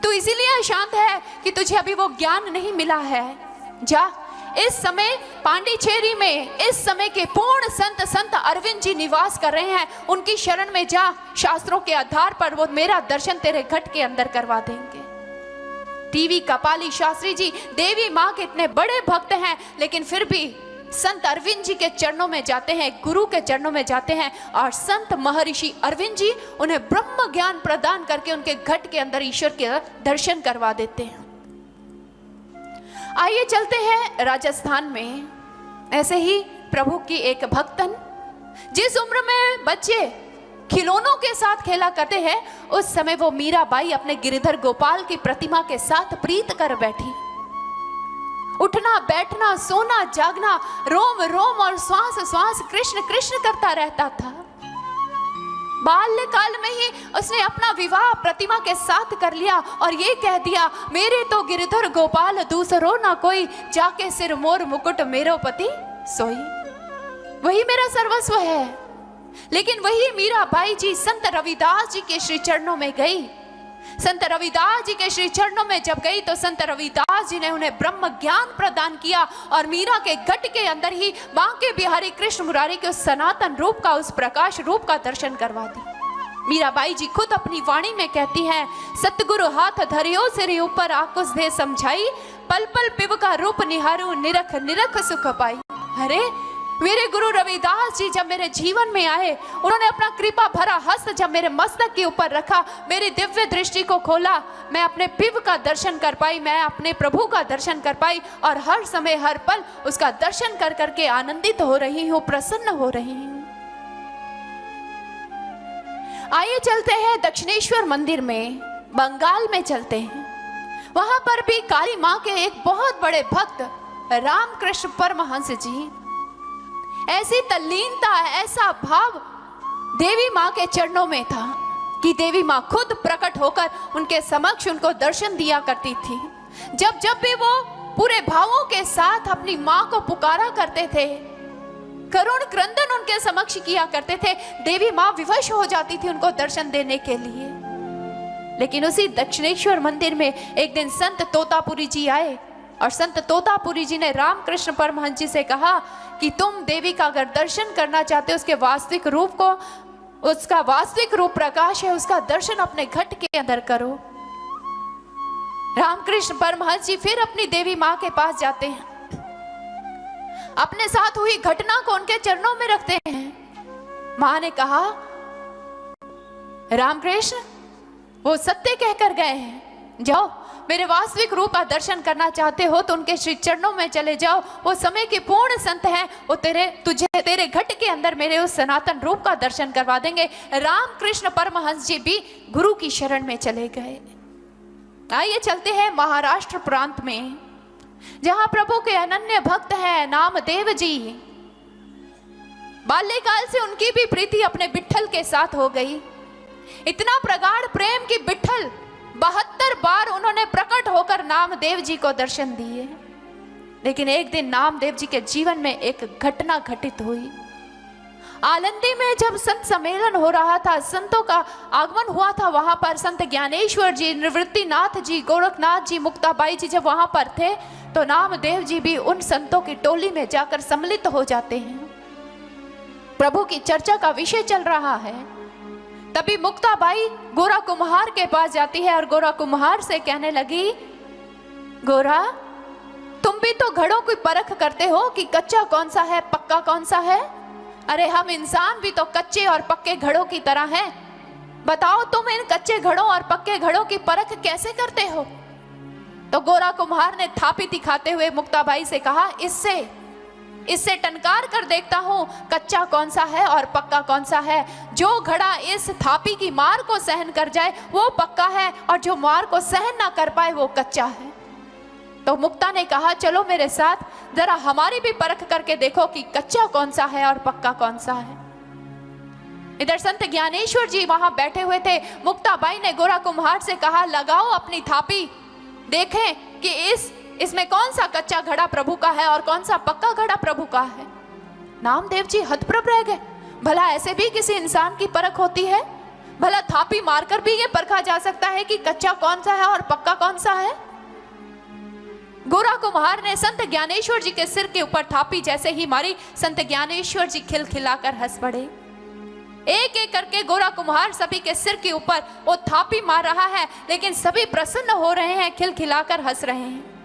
तू इसीलिए अशांत है कि तुझे अभी वो ज्ञान नहीं मिला है, जा इस समय पांडिचेरी में इस समय के पूर्ण संत अरविंद जी निवास कर रहे हैं, उनकी शरण में जा, शास्त्रों के आधार पर वो मेरा दर्शन तेरे घट के अंदर करवा देंगे। टीवी कपाली शास्त्री जी देवी माँ के इतने बड़े भक्त हैं, लेकिन फिर भी संत अरविंद जी के चरणों में जाते हैं, गुरु के चरणों में जाते हैं, और संत महर्षि अरविंद जी उन्हें ब्रह्म ज्ञान प्रदान करके उनके घट के अंदर ईश्वर के दर्शन करवा देते हैं। आइए चलते हैं राजस्थान में। ऐसे ही प्रभु की एक भक्तन, जिस उम्र में बच्चे खिलौनों के साथ खेला करते हैं, उस समय वो मीराबाई अपने गिरधर गोपाल की प्रतिमा के साथ प्रीत कर बैठी। उठना बैठना सोना जागना, रोम रोम और श्वास श्वास कृष्ण कृष्ण करता रहता था। बाल्यकाल में ही उसने अपना विवाह प्रतिमा के साथ कर लिया और ये कह दिया, मेरे तो गिरधर गोपाल दूसरो ना कोई, जाके सिर मोर मुकुट मेरो पति सोई। वही मेरा सर्वस्व है। लेकिन वही मीराबाई जी संत रविदास जी के श्री चरणों में गई। संत रविदास जी के श्री चरणों में जब गई तो संत रविदास जी ने उन्हें ब्रह्म ज्ञान प्रदान किया और मीरा के घट के अंदर ही बांके बिहारी कृष्ण मुरारी के उस सनातन रूप का, उस प्रकाश रूप का दर्शन करवा दी। मीराबाई जी खुद अपनी वाणी में कहती हैं, सतगुरु हाथ धरियो सिर ऊपर आकुश दे समझाई, पल पल पिब का रूप निहारू निरख निरख सुख पाई। अरे मेरे गुरु रविदास जी जब मेरे जीवन में आए, उन्होंने अपना कृपा भरा हस्त जब मेरे मस्तक के ऊपर रखा, मेरी दिव्य दृष्टि को खोला, मैं अपने पिब का दर्शन कर पाई, मैं अपने प्रभु का दर्शन कर पाई और हर समय हर पल उसका दर्शन कर करके आनंदित हो रही हूँ, प्रसन्न हो रही हूँ। आइए चलते हैं दक्षिणेश्वर मंदिर में, बंगाल में चलते हैं। वहां पर भी काली माँ के एक बहुत बड़े भक्त रामकृष्ण परमहंस जी, ऐसी तल्लीनता, ऐसा भाव देवी माँ के चरणों में था कि देवी माँ खुद प्रकट होकर उनके समक्ष उनको दर्शन दिया करती थी। जब जब भी वो पूरे भावों के साथ अपनी माँ को पुकारा करते थे, करुण क्रंदन उनके समक्ष किया करते थे, देवी माँ विवश हो जाती थी उनको दर्शन देने के लिए। लेकिन उसी दक्षिणेश्वर मंदिर में एक दिन संत तोतापुरी जी आए और संत तोतापुरी जी ने रामकृष्ण परमहंस जी से कहा कि तुम देवी का अगर दर्शन करना चाहते हो, उसके वास्तविक रूप को, उसका वास्तविक रूप प्रकाश है, उसका दर्शन अपने घट के अंदर करो। रामकृष्ण परमहंस जी फिर अपनी देवी माँ के पास जाते हैं, अपने साथ हुई घटना को उनके चरणों में रखते हैं। माँ ने कहा, रामकृष्ण वो सत्य कहकर गए हैं, जाओ मेरे वास्तविक रूप का दर्शन करना चाहते हो तो उनके श्री चरणों में चले जाओ, वो समय के पूर्ण संत हैं, वो तुझे तेरे घट के अंदर मेरे उस सनातन रूप का दर्शन करवा देंगे। रामकृष्ण परमहंस जी भी गुरु की शरण में चले गए। आइए चलते हैं महाराष्ट्र प्रांत में, जहां प्रभु के अनन्य भक्त हैं नामदेव जी। बाल्यकाल से उनकी भी प्रीति अपने विट्ठल के साथ हो गई। इतना प्रगाढ़ प्रेम की विट्ठल 72 बार उन्होंने प्रकट होकर नामदेव जी को दर्शन दिए। लेकिन एक दिन नामदेव जी के जीवन में एक घटना घटित हुई। आलंदी में जब संत सम्मेलन हो रहा था, संतों का आगमन हुआ था, वहां पर संत ज्ञानेश्वर जी, निवृत्तिनाथ जी, गोरखनाथ जी, मुक्ताबाई जी जब वहां पर थे तो नामदेव जी भी उन संतों की टोली में जाकर सम्मिलित हो जाते हैं। प्रभु की चर्चा का विषय चल रहा है। तभी मुक्ताबाई गोरा कुम्हार के पास जाती है और गोरा कुम्हार से कहने लगी, गोरा तुम भी तो घड़ों की परख करते हो कि कच्चा कौन सा है, पक्का कौन सा है। अरे हम इंसान भी तो कच्चे और पक्के घड़ों की तरह हैं। बताओ तुम इन कच्चे घड़ों और पक्के घड़ों की परख कैसे करते हो। तो गोरा कुम्हार ने थापी दिखाते हुए मुक्ताबाई से कहा, इससे टनकार कर देखता हूं कच्चा कौन सा है और पक्का कौन सा है। जो घड़ा इस थापी की मार को सहन कर जाए वो पक्का है और जो मार को सहन ना कर पाए वो कच्चा है। तो मुक्ता ने कहा, चलो मेरे साथ जरा हमारी भी परख करके देखो कि कच्चा कौन सा है और पक्का कौन सा है। इधर संत ज्ञानेश्वर जी वहां बैठे हुए थे। मुक्ताबाई ने गोरा कुम्हार से कहा, लगाओ अपनी थापी, देखें कि इसमें कौन सा कच्चा घड़ा प्रभु का है और कौन सा पक्का घड़ा प्रभु का है। नामदेव जी हतप्रभ रह गए। भला ऐसे भी किसी इंसान की परख होती है? भला थापी मारकर भी ये परखा जा सकता है कि कच्चा कौन सा है और पक्का कौन सा है? गोरा कुम्हार ने संत ज्ञानेश्वर जी के सिर के ऊपर थापी जैसे ही मारी, संत ज्ञानेश्वर जी खिलखिलाकर हंस पड़े। एक एक करके गोरा कुम्हार सभी के सिर के ऊपर वो थापी मार रहा है, लेकिन सभी प्रसन्न हो रहे हैं, खिलखिलाकर हंस रहे हैं।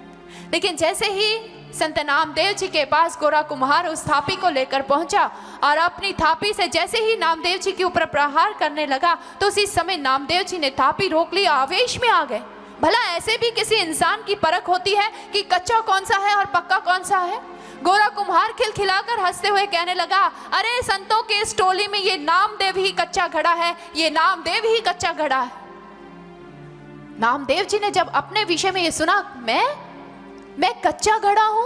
लेकिन जैसे ही संत नामदेव जी के पास गोरा कुम्हार उस थापी को लेकर पहुंचा और अपनी थापी से जैसे ही नामदेव जी के ऊपर प्रहार करने लगा तो उसी समय नामदेव जी ने थापी रोक लिया, आवेश में आ गए। भला ऐसे भी किसी इंसान की परख होती है कि कच्चा कौन सा है और पक्का कौन सा है? गोरा कुम्हार खिलखिलाकर हंसते हुए कहने लगा, अरे संतों के इस टोली में ये नामदेव ही कच्चा घड़ा है, ये नामदेव ही कच्चा घड़ा है। नामदेव जी ने जब अपने विषय में ये सुना, मैं कच्चा घड़ा हूं,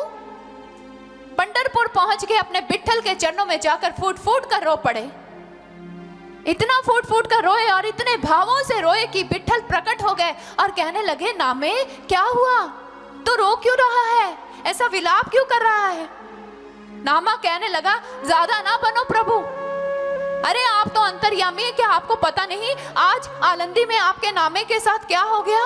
पंढरपुर पहुंच के अपने विठ्ठल के चरणों में जाकर फूट फूट कर रो पड़े। इतना फूट फूट कर रोए और इतने भावों से रोए कि विठ्ठल प्रकट हो गए और कहने लगे, नामे क्या हुआ, तो रो क्यों रहा है, ऐसा विलाप क्यों कर रहा है? नामा कहने लगा, ज्यादा ना बनो प्रभु, अरे आप तो अंतर्यामी है, क्या आपको पता नहीं आज आलंदी में आपके नामे के साथ क्या हो गया?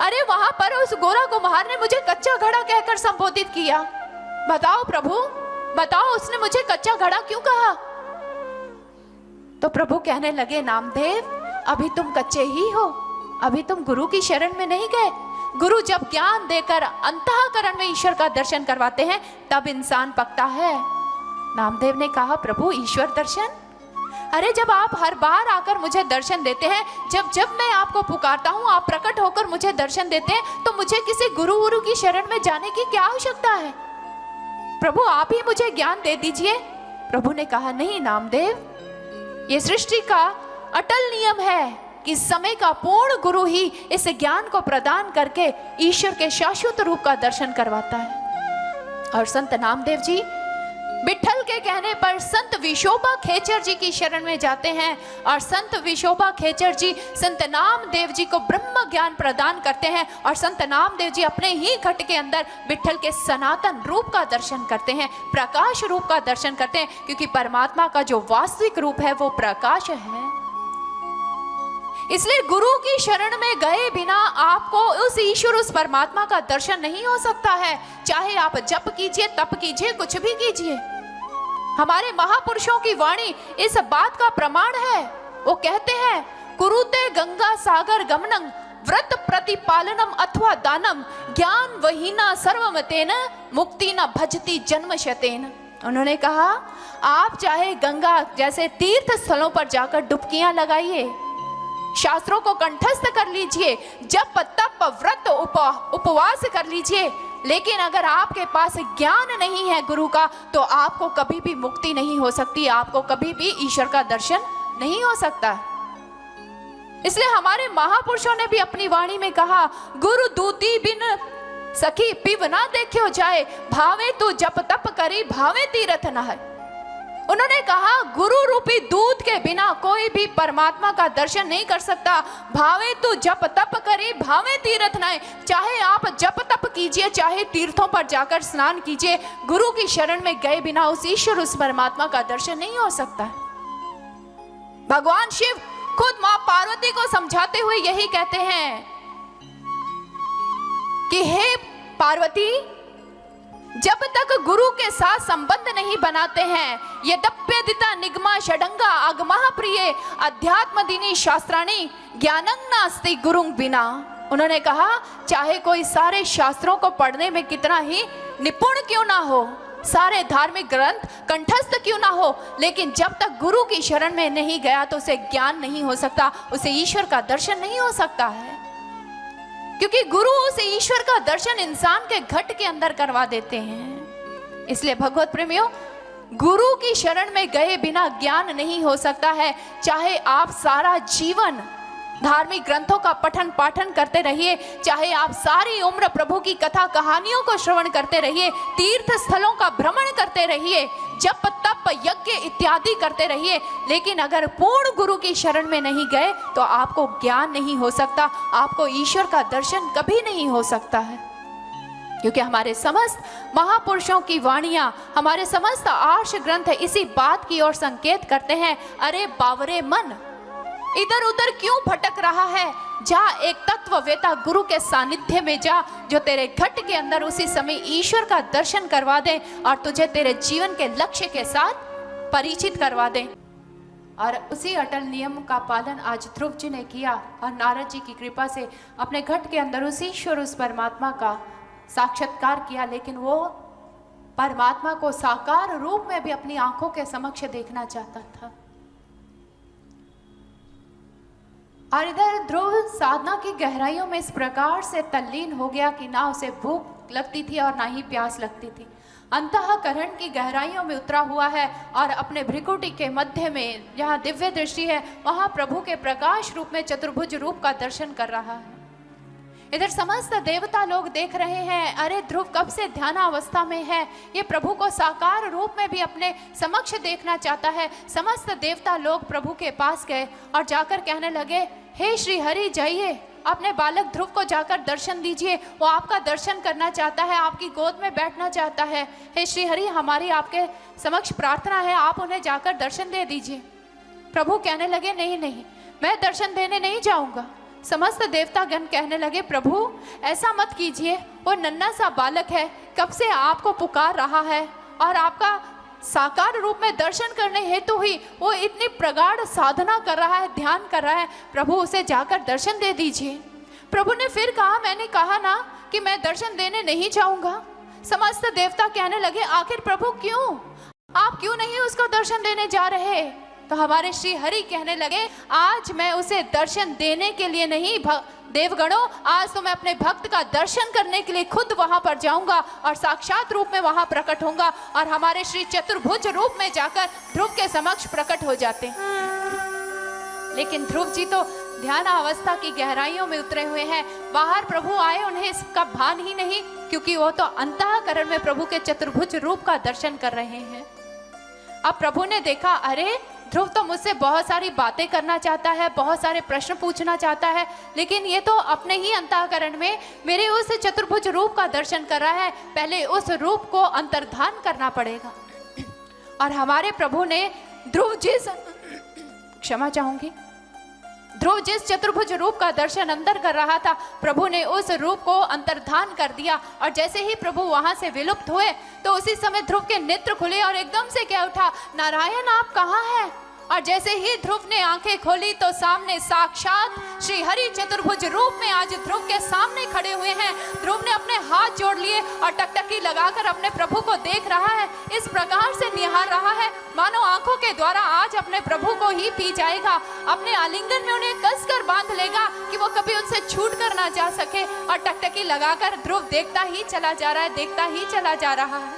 अरे वहां पर उस गोरा कुम्हार ने मुझे कच्चा घड़ा कहकर संबोधित किया। बताओ प्रभु, बताओ उसने मुझे कच्चा घड़ा क्यों कहा? तो प्रभु कहने लगे, नामदेव अभी तुम कच्चे ही हो, अभी तुम गुरु की शरण में नहीं गए। गुरु जब ज्ञान देकर अंतःकरण में ईश्वर का दर्शन करवाते हैं तब इंसान पकता है। नामदेव ने कहा, प्रभु ईश्वर दर्शन? अरे जब आप हर बार आकर मुझे दर्शन देते हैं, जब मैं आपको पुकारता हूँ आप प्रकट होकर मुझे दर्शन देते हैं, तो मुझे किसी गुरु की शरण में जाने की क्या आवश्यकता है? प्रभु आप ही मुझे ज्ञान दे दीजिए। प्रभु ने कहा, नहीं नामदेव, ये सृष्टि का अटल नियम है कि समय का पूर्ण गुरु ही इस ज्ञान को प्रदान करके ईश्वर के शाश्वत रूप का दर्शन करवाता है। और संत नामदेव जी विठ्ठल के कहने पर संत विशोबा खेचर जी की शरण में जाते हैं और संत विशोबा खेचर जी संत नामदेव जी को ब्रह्म ज्ञान प्रदान करते हैं और संत नामदेव जी अपने ही घट के अंदर विठ्ठल के सनातन रूप का दर्शन करते हैं, प्रकाश रूप का दर्शन करते हैं, क्योंकि परमात्मा का जो वास्तविक रूप है वो प्रकाश है। इसलिए गुरु की शरण में गए बिना आपको उस ईश्वर, उस परमात्मा का दर्शन नहीं हो सकता है। चाहे आप जप कीजिए, तप कीजिए, कुछ भी कीजिए। हमारे महापुरुषों की वाणी इस बात का प्रमाण है। वो कहते हैं, कुरुते गंगा सागर गमनम व्रत प्रतिपालनम अथवा दानम ज्ञान वहीना सर्वमतेन मुक्ति न भजती जन्म शतेन। उन्होंने कहा, आप चाहे गंगा जैसे तीर्थ स्थलों पर जाकर डुबकियां लगाइए, शास्त्रों को कंठस्थ कर लीजिए, जप तप व्रत उपवास कर लीजिए, लेकिन अगर आपके पास ज्ञान नहीं है गुरु का तो आपको कभी भी मुक्ति नहीं हो सकती, आपको कभी भी ईश्वर का दर्शन नहीं हो सकता। इसलिए हमारे महापुरुषों ने भी अपनी वाणी में कहा, गुरु दूती बिन सखी पिव ना देखियो जाए, भावे तू जप तप करी भावे तीरथ न है। उन्होंने कहा, गुरु रूपी दूध के बिना कोई भी परमात्मा का दर्शन नहीं कर सकता। भावे तू जप तप करे भावे तीर्थ न। चाहे आप जप तप कीजिए, चाहे तीर्थों पर जाकर स्नान कीजिए, गुरु की शरण में गए बिना उस ईश्वर, उस परमात्मा का दर्शन नहीं हो सकता। भगवान शिव खुद मां पार्वती को समझाते हुए यही कहते हैं कि हे पार्वती, जब तक गुरु के साथ संबंध नहीं बनाते हैं, यद्यप्यदिता निगमा षडंगा आगमः प्रिय अध्यात्म दीनी शास्त्राणी ज्ञानं नास्ति गुरुं बिना। उन्होंने कहा, चाहे कोई सारे शास्त्रों को पढ़ने में कितना ही निपुण क्यों ना हो, सारे धार्मिक ग्रंथ कंठस्थ क्यों ना हो, लेकिन जब तक गुरु की शरण में नहीं गया तो उसे ज्ञान नहीं हो सकता, उसे ईश्वर का दर्शन नहीं हो सकता है। क्योंकि गुरु उस ईश्वर का दर्शन इंसान के घट के अंदर करवा देते हैं। इसलिए भगवत प्रेमियों, गुरु की शरण में गए बिना ज्ञान नहीं हो सकता है। चाहे आप सारा जीवन धार्मिक ग्रंथों का पठन पाठन करते रहिए, चाहे आप सारी उम्र प्रभु की कथा कहानियों को श्रवण करते रहिए, तीर्थ स्थलों का भ्रमण करते रहिए, जप तप यज्ञ इत्यादि करते रहिए, लेकिन अगर पूर्ण गुरु की शरण में नहीं गए तो आपको ज्ञान नहीं हो सकता, आपको ईश्वर का दर्शन कभी नहीं हो सकता है। क्योंकि हमारे समस्त महापुरुषों की वाणियां, हमारे समस्त आर्ष ग्रंथ इसी बात की ओर संकेत करते हैं, अरे बावरे मन, इधर उधर क्यों भटक रहा है, जा एक तत्ववेता गुरु के सानिध्य में जा, जो तेरे घट के अंदर उसी समय ईश्वर का दर्शन करवा दे और तुझे तेरे जीवन के लक्ष्य के साथ परिचित करवा दे। और उसी अटल नियम का पालन आज ध्रुव जी ने किया और नारद जी की कृपा से अपने घट के अंदर उस ईश्वर, उस परमात्मा का साक्षात्कार किया। लेकिन वो परमात्मा को साकार रूप में भी अपनी आंखों के समक्ष देखना चाहता था। और इधर ध्रुव साधना की गहराइयों में इस प्रकार से तल्लीन हो गया कि ना उसे भूख लगती थी और ना ही प्यास लगती थी। अंतःकरण की गहराइयों में उतरा हुआ है और अपने भ्रिकुटी के मध्य में जहाँ दिव्य दृष्टि है वहाँ प्रभु के प्रकाश रूप में चतुर्भुज रूप का दर्शन कर रहा है। इधर समस्त देवता लोग देख रहे हैं, अरे ध्रुव कब से ध्यानावस्था में है, ये प्रभु को साकार रूप में भी अपने समक्ष देखना चाहता है। समस्त देवता लोग प्रभु के पास गए और जाकर कहने लगे, हे श्री हरि जाइए, अपने बालक ध्रुव को जाकर दर्शन दीजिए, वो आपका दर्शन करना चाहता है, आपकी गोद में बैठना चाहता है। हे श्री हरि, हमारी आपके समक्ष प्रार्थना है, आप उन्हें जाकर दर्शन दे दीजिए। प्रभु कहने लगे, नहीं नहीं, मैं दर्शन देने नहीं जाऊंगा। समस्त देवतागण कहने लगे, प्रभु ऐसा मत कीजिए, वो नन्हा सा बालक है, कब से आपको पुकार रहा है और आपका साकार रूप में दर्शन करने हेतु ही वो इतनी प्रगाढ़ साधना कर रहा है, ध्यान कर रहा है, प्रभु उसे जाकर दर्शन दे दीजिए। प्रभु ने फिर कहा, मैंने कहा ना कि मैं दर्शन देने नहीं जाऊंगा। समस्त देवता कहने लगे, आखिर प्रभु क्यों, आप क्यों नहीं उसको दर्शन देने जा रहे? तो हमारे श्री हरि कहने लगे, आज मैं उसे दर्शन देने के लिए नहीं देवगणों, आज तो मैं अपने भक्त का दर्शन करने के लिए खुद वहां पर जाऊंगा और साक्षात रूप में वहां प्रकट होऊंगा और हमारे श्री चतुर्भुज रूप में जाकर ध्रुव के समक्ष प्रकट हो जाते। लेकिन ध्रुव जी तो ध्यान अवस्था की गहराइयों में उतरे हुए हैं, बाहर प्रभु आए उन्हें इसका भान ही नहीं, क्योंकि वो तो अंतःकरण में प्रभु के चतुर्भुज रूप का दर्शन कर रहे हैं। अब प्रभु ने देखा, अरे ध्रुव तो मुझसे बहुत सारी बातें करना चाहता है, बहुत सारे प्रश्न पूछना चाहता है, लेकिन ये तो अपने ही अंतःकरण में मेरे उस चतुर्भुज रूप का दर्शन कर रहा है, पहले उस रूप को अंतर्धान करना पड़ेगा। और हमारे प्रभु ने ध्रुव जिस चतुर्भुज रूप का दर्शन अंदर कर रहा था, प्रभु ने उस रूप को अंतर्धान कर दिया और जैसे ही प्रभु वहां से विलुप्त हुए तो उसी समय ध्रुव के नेत्र खुले और एकदम से क्या उठा, नारायण आप कहाँ हैं? और जैसे ही ध्रुव ने आंखें खोली तो सामने साक्षात श्री हरि चतुर्भुज रूप में आज ध्रुव के सामने खड़े हुए हैं। ध्रुव ने अपने हाथ जोड़ लिए और टकटकी लगाकर अपने प्रभु को देख रहा है, इस प्रकार से निहार रहा है मानो आंखों के द्वारा आज अपने प्रभु को ही पी जाएगा, अपने आलिंगन में उन्हें कसकर बांध लेगा कि वो कभी उनसे छूट कर ना जा सके। और टकटकी लगाकर ध्रुव देखता ही चला जा रहा है, देखता ही चला जा रहा है।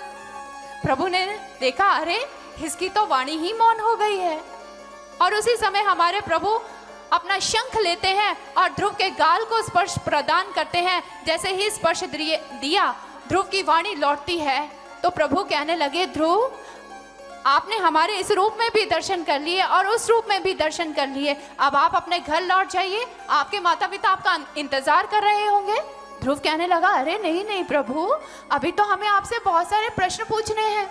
प्रभु ने देखा, अरे इसकी तो वाणी ही मौन हो गई है। और उसी समय हमारे प्रभु अपना शंख लेते हैं और ध्रुव के गाल को स्पर्श प्रदान करते हैं। जैसे ही स्पर्श दिया ध्रुव की वाणी लौटती है तो प्रभु कहने लगे, ध्रुव आपने हमारे इस रूप में भी दर्शन कर लिए और उस रूप में भी दर्शन कर लिए, अब आप अपने घर लौट जाइए, आपके माता पिता आपका इंतजार कर रहे होंगे। ध्रुव कहने लगा, अरे नहीं नहीं प्रभु, अभी तो हमें आपसे बहुत सारे प्रश्न पूछने हैं।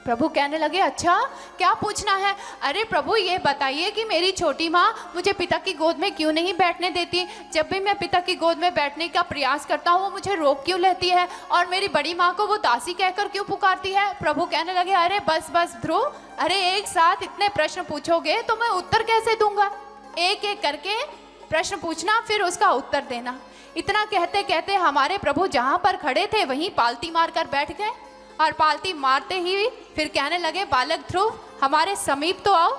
प्रभु कहने लगे, अच्छा क्या पूछना है? अरे प्रभु ये बताइए कि मेरी छोटी माँ मुझे पिता की गोद में क्यों नहीं बैठने देती? जब भी मैं पिता की गोद में बैठने का प्रयास करता हूँ वो मुझे रोक क्यों लेती है? और मेरी बड़ी माँ को वो दासी कहकर क्यों पुकारती है? प्रभु कहने लगे, अरे बस बस ध्रुव, अरे एक साथ इतने प्रश्न पूछोगे तो मैं उत्तर कैसे दूंगा? एक एक करके प्रश्न पूछना फिर उसका उत्तर देना। इतना कहते कहते हमारे प्रभु जहाँ पर खड़े थे वहीं पालती मार कर बैठ गए और पालती मारते ही फिर कहने लगे, बालक ध्रुव हमारे समीप तो आओ।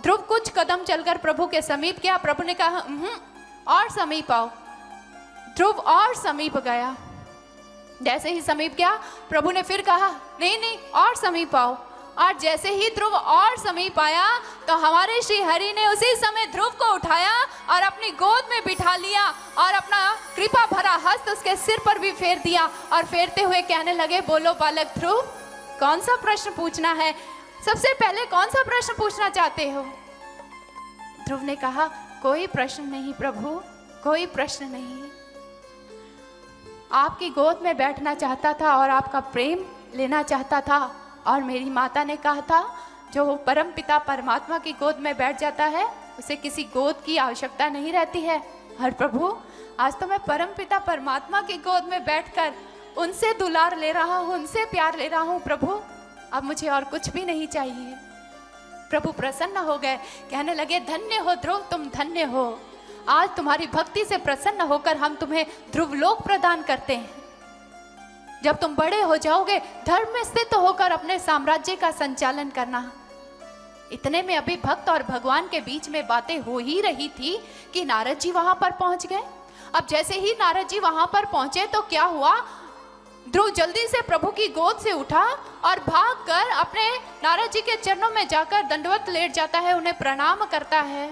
ध्रुव कुछ कदम चलकर प्रभु के समीप गया। प्रभु ने कहा, और समीप आओ। ध्रुव और समीप गया। जैसे ही समीप गया प्रभु ने फिर कहा, नहीं नहीं और समीप आओ। और जैसे ही ध्रुव और समीप आया तो हमारे श्री हरि ने उसी समय ध्रुव को उठाया और अपनी गोद में बिठा लिया और अपना कृपा भरा हस्त उसके सिर पर भी फेर दिया और फेरते हुए कहने लगे, बोलो बालक ध्रुव, कौन सा प्रश्न पूछना है? सबसे पहले कौन सा प्रश्न पूछना चाहते हो? ध्रुव ने कहा, कोई प्रश्न नहीं प्रभु, कोई प्रश्न नहीं। आपकी गोद में बैठना चाहता था और आपका प्रेम लेना चाहता था। और मेरी माता ने कहा था, जो परम पिता परमात्मा की गोद में बैठ जाता है उसे किसी गोद की आवश्यकता नहीं रहती है। और प्रभु आज तो मैं परम पिता परमात्मा की गोद में बैठकर उनसे दुलार ले रहा हूँ, उनसे प्यार ले रहा हूँ। प्रभु अब मुझे और कुछ भी नहीं चाहिए। प्रभु प्रसन्न हो गए, कहने लगे, धन्य हो ध्रुव, तुम धन्य हो। आज तुम्हारी भक्ति से प्रसन्न होकर हम तुम्हें ध्रुवलोक प्रदान करते हैं। जब तुम बड़े हो जाओगे धर्म में स्थित होकर अपने साम्राज्य का संचालन करना। इतने में अभी भक्त और भगवान के बीच में बातें हो ही रही थी कि नारद जी वहां पर पहुंच गए। अब जैसे ही नारद जी वहां पर पहुंचे तो क्या हुआ, ध्रुव जल्दी से प्रभु की गोद से उठा और भागकर अपने नारद जी के चरणों में जाकर दंडवत लेट जाता है, उन्हें प्रणाम करता है।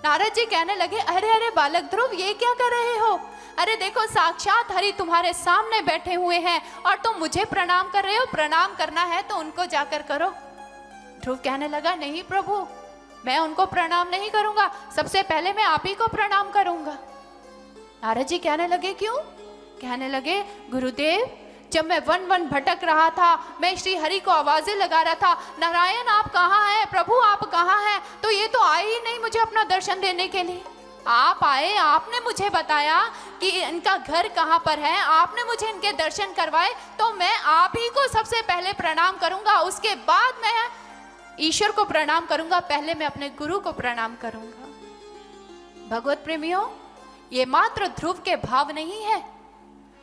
नारद जी कहने लगे, अरे अरे बालक ध्रुव, ये क्या कर रहे हो? अरे देखो, साक्षात हरि तुम्हारे सामने बैठे हुए हैं और तुम मुझे प्रणाम कर रहे हो। प्रणाम करना है तो उनको जाकर करो। ध्रुव कहने लगा, नहीं प्रभु, मैं उनको प्रणाम नहीं करूंगा, सबसे पहले मैं आप ही को प्रणाम करूंगा। नारद जी कहने लगे, क्यों? कहने लगे, गुरुदेव, जब मैं वन वन भटक रहा था, मैं श्री हरि को आवाजें लगा रहा था, नारायण आप कहाँ हैं, प्रभु आप कहाँ हैं, तो ये तो आए ही नहीं मुझे अपना दर्शन देने के लिए। आप आए, आपने मुझे बताया कि इनका घर कहाँ पर है, आपने मुझे इनके दर्शन करवाए, तो मैं आप ही को सबसे पहले प्रणाम करूंगा, उसके बाद मैं ईश्वर को प्रणाम करूंगा, पहले मैं अपने गुरु को प्रणाम करूंगा। भगवत प्रेमियों, ये मात्र ध्रुव के भाव नहीं है,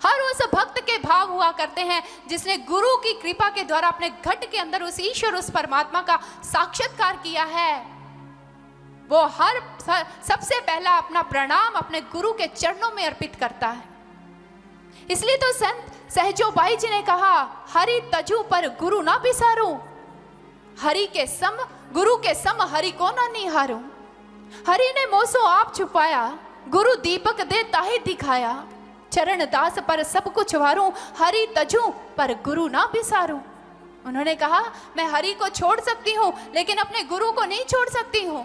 हर उस भक्त के भाव हुआ करते हैं जिसने गुरु की कृपा के द्वारा अपने घट के अंदर उस ईश्वर, उस परमात्मा का साक्षात्कार किया है। वो हर सबसे पहला अपना प्रणाम अपने गुरु के चरणों में अर्पित करता है। इसलिए तो संत सहजो बाई जी ने कहा, हरि तजू पर गुरु ना बिसारूं, हरि के सम गुरु के सम हरि को ना निहारूं। हरि ने मोसो आप छुपाया, गुरु दीपक दे ताहे दिखाया, चरण दास पर सब कुछ वारूं, हरि तजू पर गुरु ना बिसारूं। उन्होंने कहा, मैं हरि को छोड़ सकती हूं लेकिन अपने गुरु को नहीं छोड़ सकती हूं।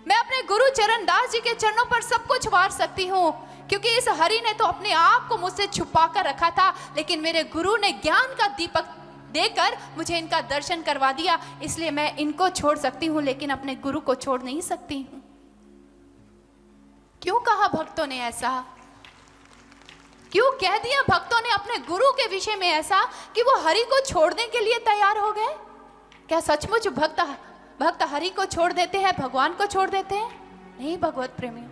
मैं अपने गुरु चरण दास जी के चरणों पर सब कुछ वार सकती हूं, क्योंकि इस हरि ने तो अपने आप को मुझसे छुपा कर रखा था, लेकिन मेरे गुरु ने ज्ञान का दीपक देकर मुझे इनका दर्शन करवा दिया, इसलिए मैं इनको छोड़ सकती हूं लेकिन अपने गुरु को छोड़ नहीं सकती हूं। क्यों कहा भक्तों ने ऐसा? क्यों कह दिया भक्तों ने अपने गुरु के विषय में ऐसा कि वो हरि को छोड़ने के लिए तैयार हो गए? क्या सचमुच भक्त हरि को छोड़ देते हैं, भगवान को छोड़ देते हैं? नहीं भगवत प्रेमियों,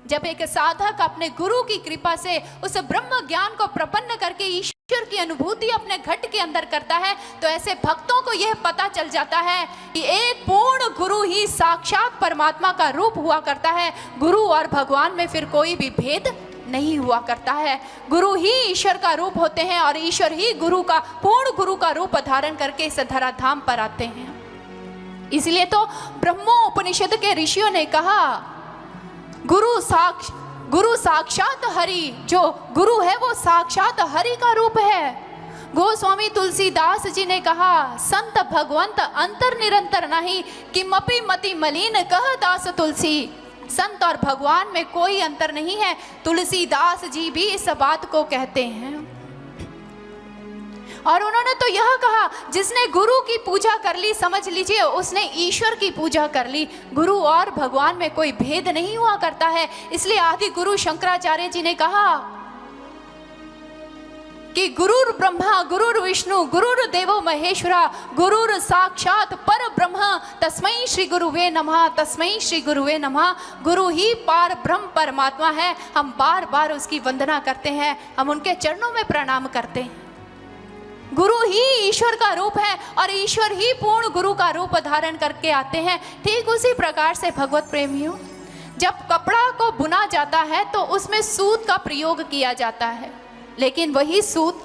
जब एक साधक अपने गुरु की कृपा से उस ब्रह्म ज्ञान को प्रपन्न करके ईश्वर की अनुभूति अपने घट के अंदर करता है, तो ऐसे भक्तों को यह पता चल जाता है कि एक पूर्ण गुरु ही साक्षात परमात्मा का रूप हुआ करता है। गुरु और भगवान में फिर कोई भी भेद नहीं हुआ करता है। गुरु ही ईश्वर का रूप होते हैं और ईश्वर ही गुरु का, पूर्ण गुरु का रूप धारण करके इस धराधाम पर आते हैं। इसलिए तो ब्रह्मोपनिषद के ऋषियों ने कहा, गुरु साक्षात हरि, जो गुरु है वो साक्षात हरि का रूप है। गोस्वामी तुलसीदास जी ने कहा, संत भगवंत अंतर निरंतर नहीं, किमपि मति मलिन कह दास तुलसी। संत और भगवान में कोई अंतर नहीं है, तुलसीदास जी भी इस बात को कहते हैं। और उन्होंने तो यह कहा, जिसने गुरु की पूजा कर ली, समझ लीजिए उसने ईश्वर की पूजा कर ली। गुरु और भगवान में कोई भेद नहीं हुआ करता है। इसलिए आदि गुरु शंकराचार्य जी ने कहा कि गुरुर ब्रह्मा गुरुर विष्णु गुरुर देवो महेश्वरा गुरुर साक्षात पर ब्रह्म तस्मै श्री गुरुवे नमः, तस्मै श्री गुरुवे नमः। गुरु ही पार ब्रह्म परमात्मा है। हम बार बार उसकी वंदना करते हैं, हम उनके चरणों में प्रणाम करते हैं। गुरु ही ईश्वर का रूप है और ईश्वर ही पूर्ण गुरु का रूप धारण करके आते हैं। ठीक उसी प्रकार से भगवत प्रेमियों, जब कपड़ा को बुना जाता है तो उसमें सूत का प्रयोग किया जाता है, लेकिन वही सूत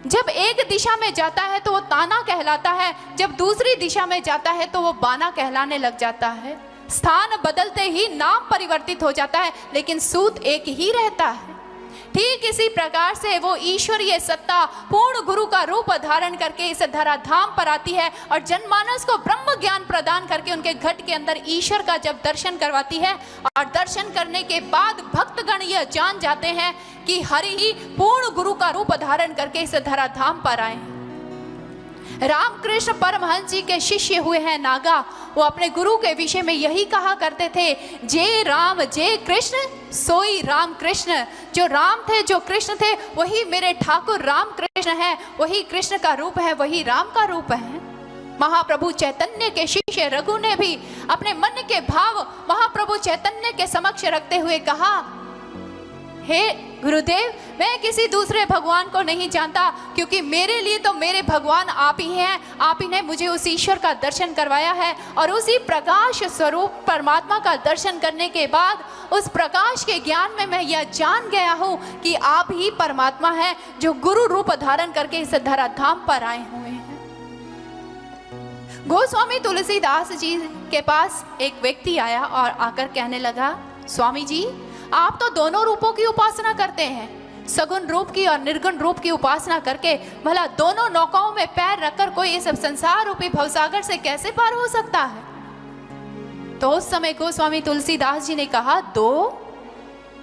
जब एक दिशा में जाता है तो वो ताना कहलाता है, जब दूसरी दिशा में जाता है तो वो बाना कहलाने लग जाता है। स्थान बदलते ही नाम परिवर्तित हो जाता है, लेकिन सूत एक ही रहता है। ठीक इसी प्रकार से वो ईश्वरीय सत्ता पूर्ण गुरु का रूप धारण करके इस धराधाम पर आती है और जनमानस को ब्रह्म ज्ञान प्रदान करके उनके घट के अंदर ईश्वर का जब दर्शन करवाती है, और दर्शन करने के बाद भक्तगण यह जान जाते हैं कि हरि ही पूर्ण गुरु का रूप धारण करके इस धराधाम पर आए। रामकृष्ण परमहंस जी के शिष्य हुए हैं नागा, वो अपने गुरु के विषय में यही कहा करते थे, जे राम जे कृष्ण सोई राम कृष्ण। जो राम थे, जो कृष्ण थे, वही मेरे ठाकुर राम कृष्ण है, वही कृष्ण का रूप है, वही राम का रूप है। महाप्रभु चैतन्य के शिष्य रघु ने भी अपने मन के भाव महाप्रभु चैतन्य के समक्ष रखते हुए कहा, हे गुरुदेव मैं किसी दूसरे भगवान को नहीं जानता, क्योंकि मेरे लिए तो मेरे भगवान आप ही हैं। आप ही ने मुझे उस ईश्वर का दर्शन करवाया है और उसी प्रकाश स्वरूप परमात्मा का दर्शन करने के बाद उस प्रकाश के ज्ञान में मैं यह जान गया हूँ कि आप ही परमात्मा हैं जो गुरु रूप धारण करके इस धराधाम पर आए हुए हैं। गोस्वामी तुलसीदास जी के पास एक व्यक्ति आया और आकर कहने लगा, स्वामी जी आप तो दोनों रूपों की उपासना करते हैं, सगुण रूप की और निर्गुण रूप की उपासना करके भला दोनों नौकाओं में पैर रखकर कोई इस संसार रूपी भवसागर से कैसे पार हो सकता है? तो उस समय गोस्वामी तुलसीदास जी ने कहा, दो